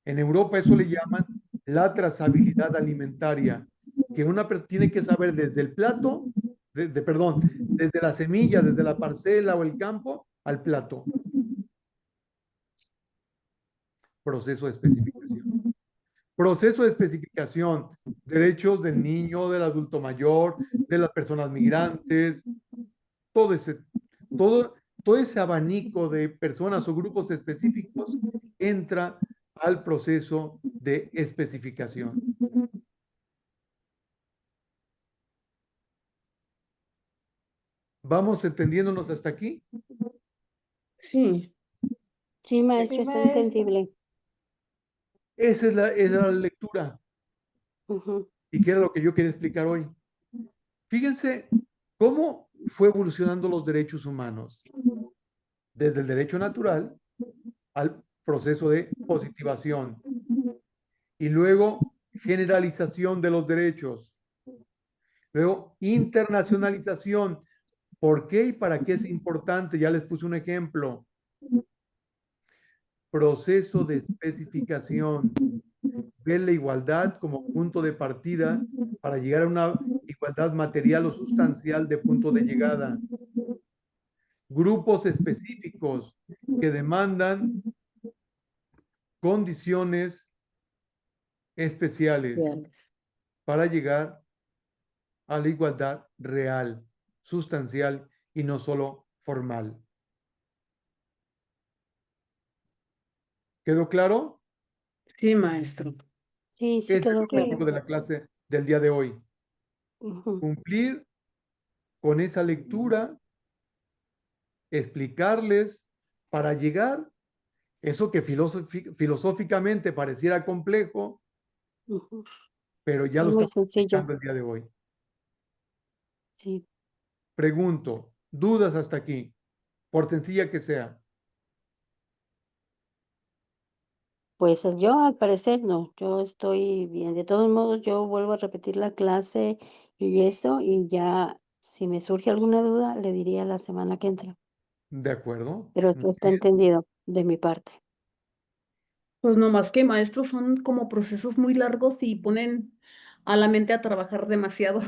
En Europa eso le llaman la trazabilidad alimentaria, que una persona tiene que saber desde el plato, perdón, desde la semilla, desde la parcela o el campo al plato. Proceso de especificación. Proceso de especificación, derechos del niño, del adulto mayor, de las personas migrantes, todo ese, todo ese abanico de personas o grupos específicos entra al proceso de especificación. ¿Vamos entendiéndonos hasta aquí? Sí. Sí, maestro, Sí, está maestra. entendible. Esa es la lectura. Ujú, Y que era lo que yo quería explicar hoy. Fíjense cómo fue evolucionando los derechos humanos. Desde el derecho natural al proceso de positivación. Y luego generalización de los derechos. Luego internacionalización. ¿Por qué y para qué es importante? Ya les puse un ejemplo. Proceso de especificación. Ver la igualdad como punto de partida para llegar a una igualdad material o sustancial de punto de llegada. Grupos específicos que demandan condiciones especiales Reales. para llegar a la igualdad real, sustancial y no solo formal. ¿Quedó claro? Sí, maestro. sí, sí Ese es el quedó claro. objetivo de la clase del día de hoy. Ujú, Cumplir con esa lectura, explicarles para llegar eso que filosóficamente pareciera complejo, ujú. pero ya Es lo muy estamos sencillo. explicando el día de hoy. Sí. Pregunto, ¿dudas hasta aquí? Por sencilla que sea. Pues yo al parecer no, yo estoy bien. De todos modos, yo vuelvo a repetir la clase y eso, y ya si me surge alguna duda, le diría la semana que entra. ¿De acuerdo? Pero Muy está bien. entendido de mi parte. Pues no más que maestros son como procesos muy largos y ponen a la mente a trabajar demasiado.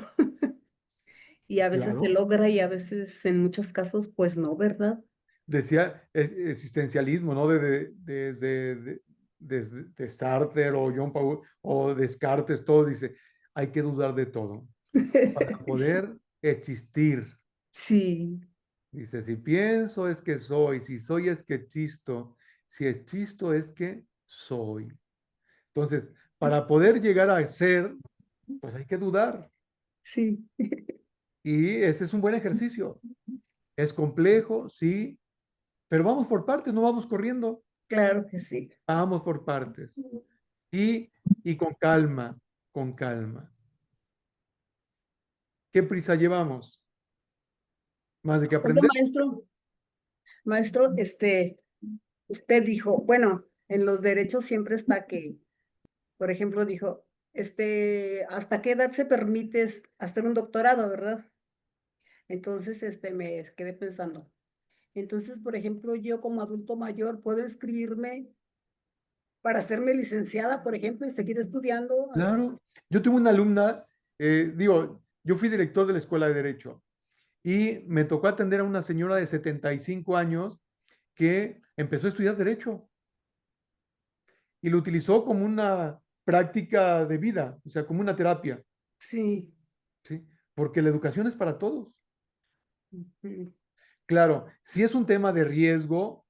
Y a veces se Claro. logra y a veces en muchos casos pues no, ¿verdad? Decía existencialismo, ¿no? De Sartre o John Paul o Descartes, todo dice, hay que dudar de todo para poder existir. Sí, Dice, si pienso es que soy, si soy es que existo, si existo es que soy. Entonces, para poder llegar a ser, pues hay que dudar. sí, Y ese es un buen ejercicio. Es complejo, sí, pero vamos por partes, no vamos corriendo. claro que sí. Vamos por partes. Y con calma, con calma. ¿Qué prisa llevamos? Más de que Oiga, aprender. maestro, usted dijo, bueno, en los derechos siempre está que, por ejemplo, dijo, ¿hasta qué edad se permite hacer un doctorado, verdad? Entonces, me quedé pensando. Entonces, por ejemplo, yo como adulto mayor puedo inscribirme para hacerme licenciada, por ejemplo, y seguir estudiando. Claro, yo tuve una alumna, yo fui director de la Escuela de Derecho y me tocó atender a una señora de 75 años que empezó a estudiar Derecho y lo utilizó como una práctica de vida, o sea, como una terapia, Sí. ¿sí? Porque la educación es para todos. Ujú. Claro, si es un tema de riesgo,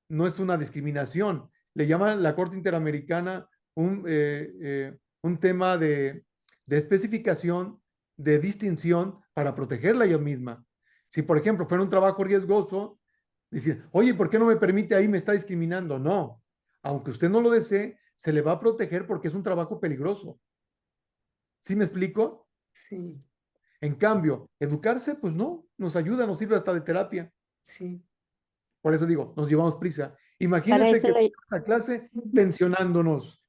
no es una discriminación. Le llaman la Corte Interamericana un tema de especificación, de distinción para protegerla ella misma. Si, por ejemplo, fuera un trabajo riesgoso, decir, oye, ¿por qué no me permite ahí? Me está discriminando. No, aunque usted no lo desee, se le va a proteger porque es un trabajo peligroso. ¿Sí me explico? Sí, En cambio, educarse, pues no, nos ayuda, nos sirve hasta de terapia. sí. Por eso digo, nos llevamos prisa. Para Imagínense eso que le, la clase tensionándonos.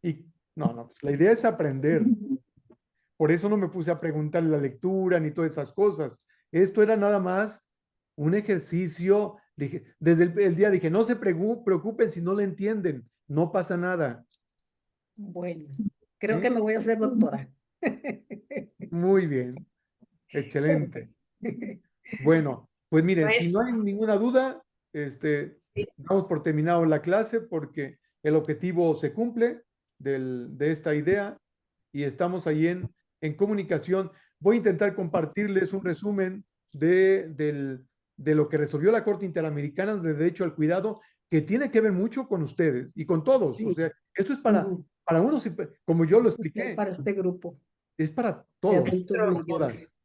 Y no, pues la idea es aprender. Por eso no me puse a preguntar la lectura ni todas esas cosas. Esto era nada más un ejercicio. Dije, desde el día dije, no se preocupen si no le entienden, no pasa nada. Bueno, creo que ¿Eh? me voy a hacer doctora. Muy bien, excelente. Bueno, pues miren, si no Maestro, hay ninguna duda, damos por terminado la clase porque el objetivo se cumple de esta idea y estamos ahí en comunicación. Voy a intentar compartirles un resumen de lo que resolvió la Corte Interamericana de Derecho al Cuidado, que tiene que ver mucho con ustedes y con todos. O Sí. sea, esto es Ujú. para unos, como yo lo Especial expliqué, para este grupo es para de todos, adultos por mayores. todas.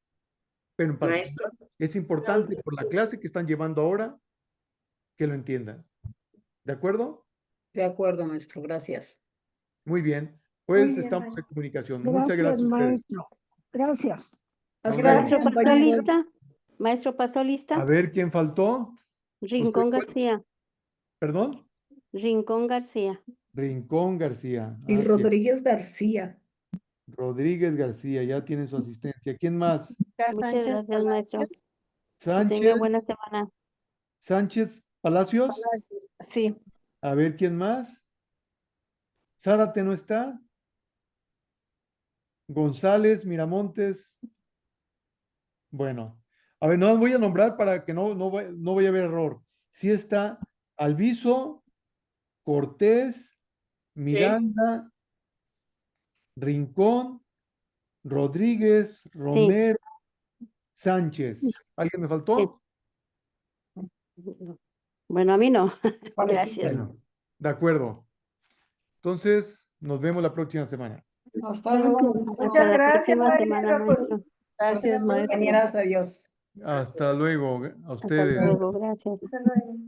Pero en particular maestro, es importante por la clase que están llevando ahora que lo entiendan. ¿De acuerdo? De acuerdo, maestro, gracias. Muy bien. Muy Pues bien, estamos en maestro. comunicación. Muchas Gracias, gracias a ustedes. maestro. Gracias. Nos Hasta vemos. luego, maestro, ¿pasó compañeros. lista? Maestro, ¿pasó A lista? ver quién faltó. Usted, Rincón García. perdón. Rincón García. Rincón García. Y Así es. Rodríguez García. Rodríguez García, ya tiene su asistencia. ¿Quién más? Muchas gracias, maestro. Que Sánchez. tenga buena semana. Sánchez Palacios. Sí. A ver quién más. Zárate no está. González, Miramontes. Bueno, a ver, no voy a nombrar para que no vaya a haber error. Sí está Alviso, Cortés, Miranda, Rincón, Rodríguez, Sí, Romero, Sánchez. ¿Alguien me sí. faltó? Bueno, a mí no. Gracias. Bueno, de acuerdo. Entonces, nos vemos la próxima semana. Hasta luego. Hasta Muchas la gracias, próxima semana, maestro, por maestro. Gracias, maestro. Compañeras, adiós. Hasta luego a Hasta ustedes. luego. Gracias. Hasta luego.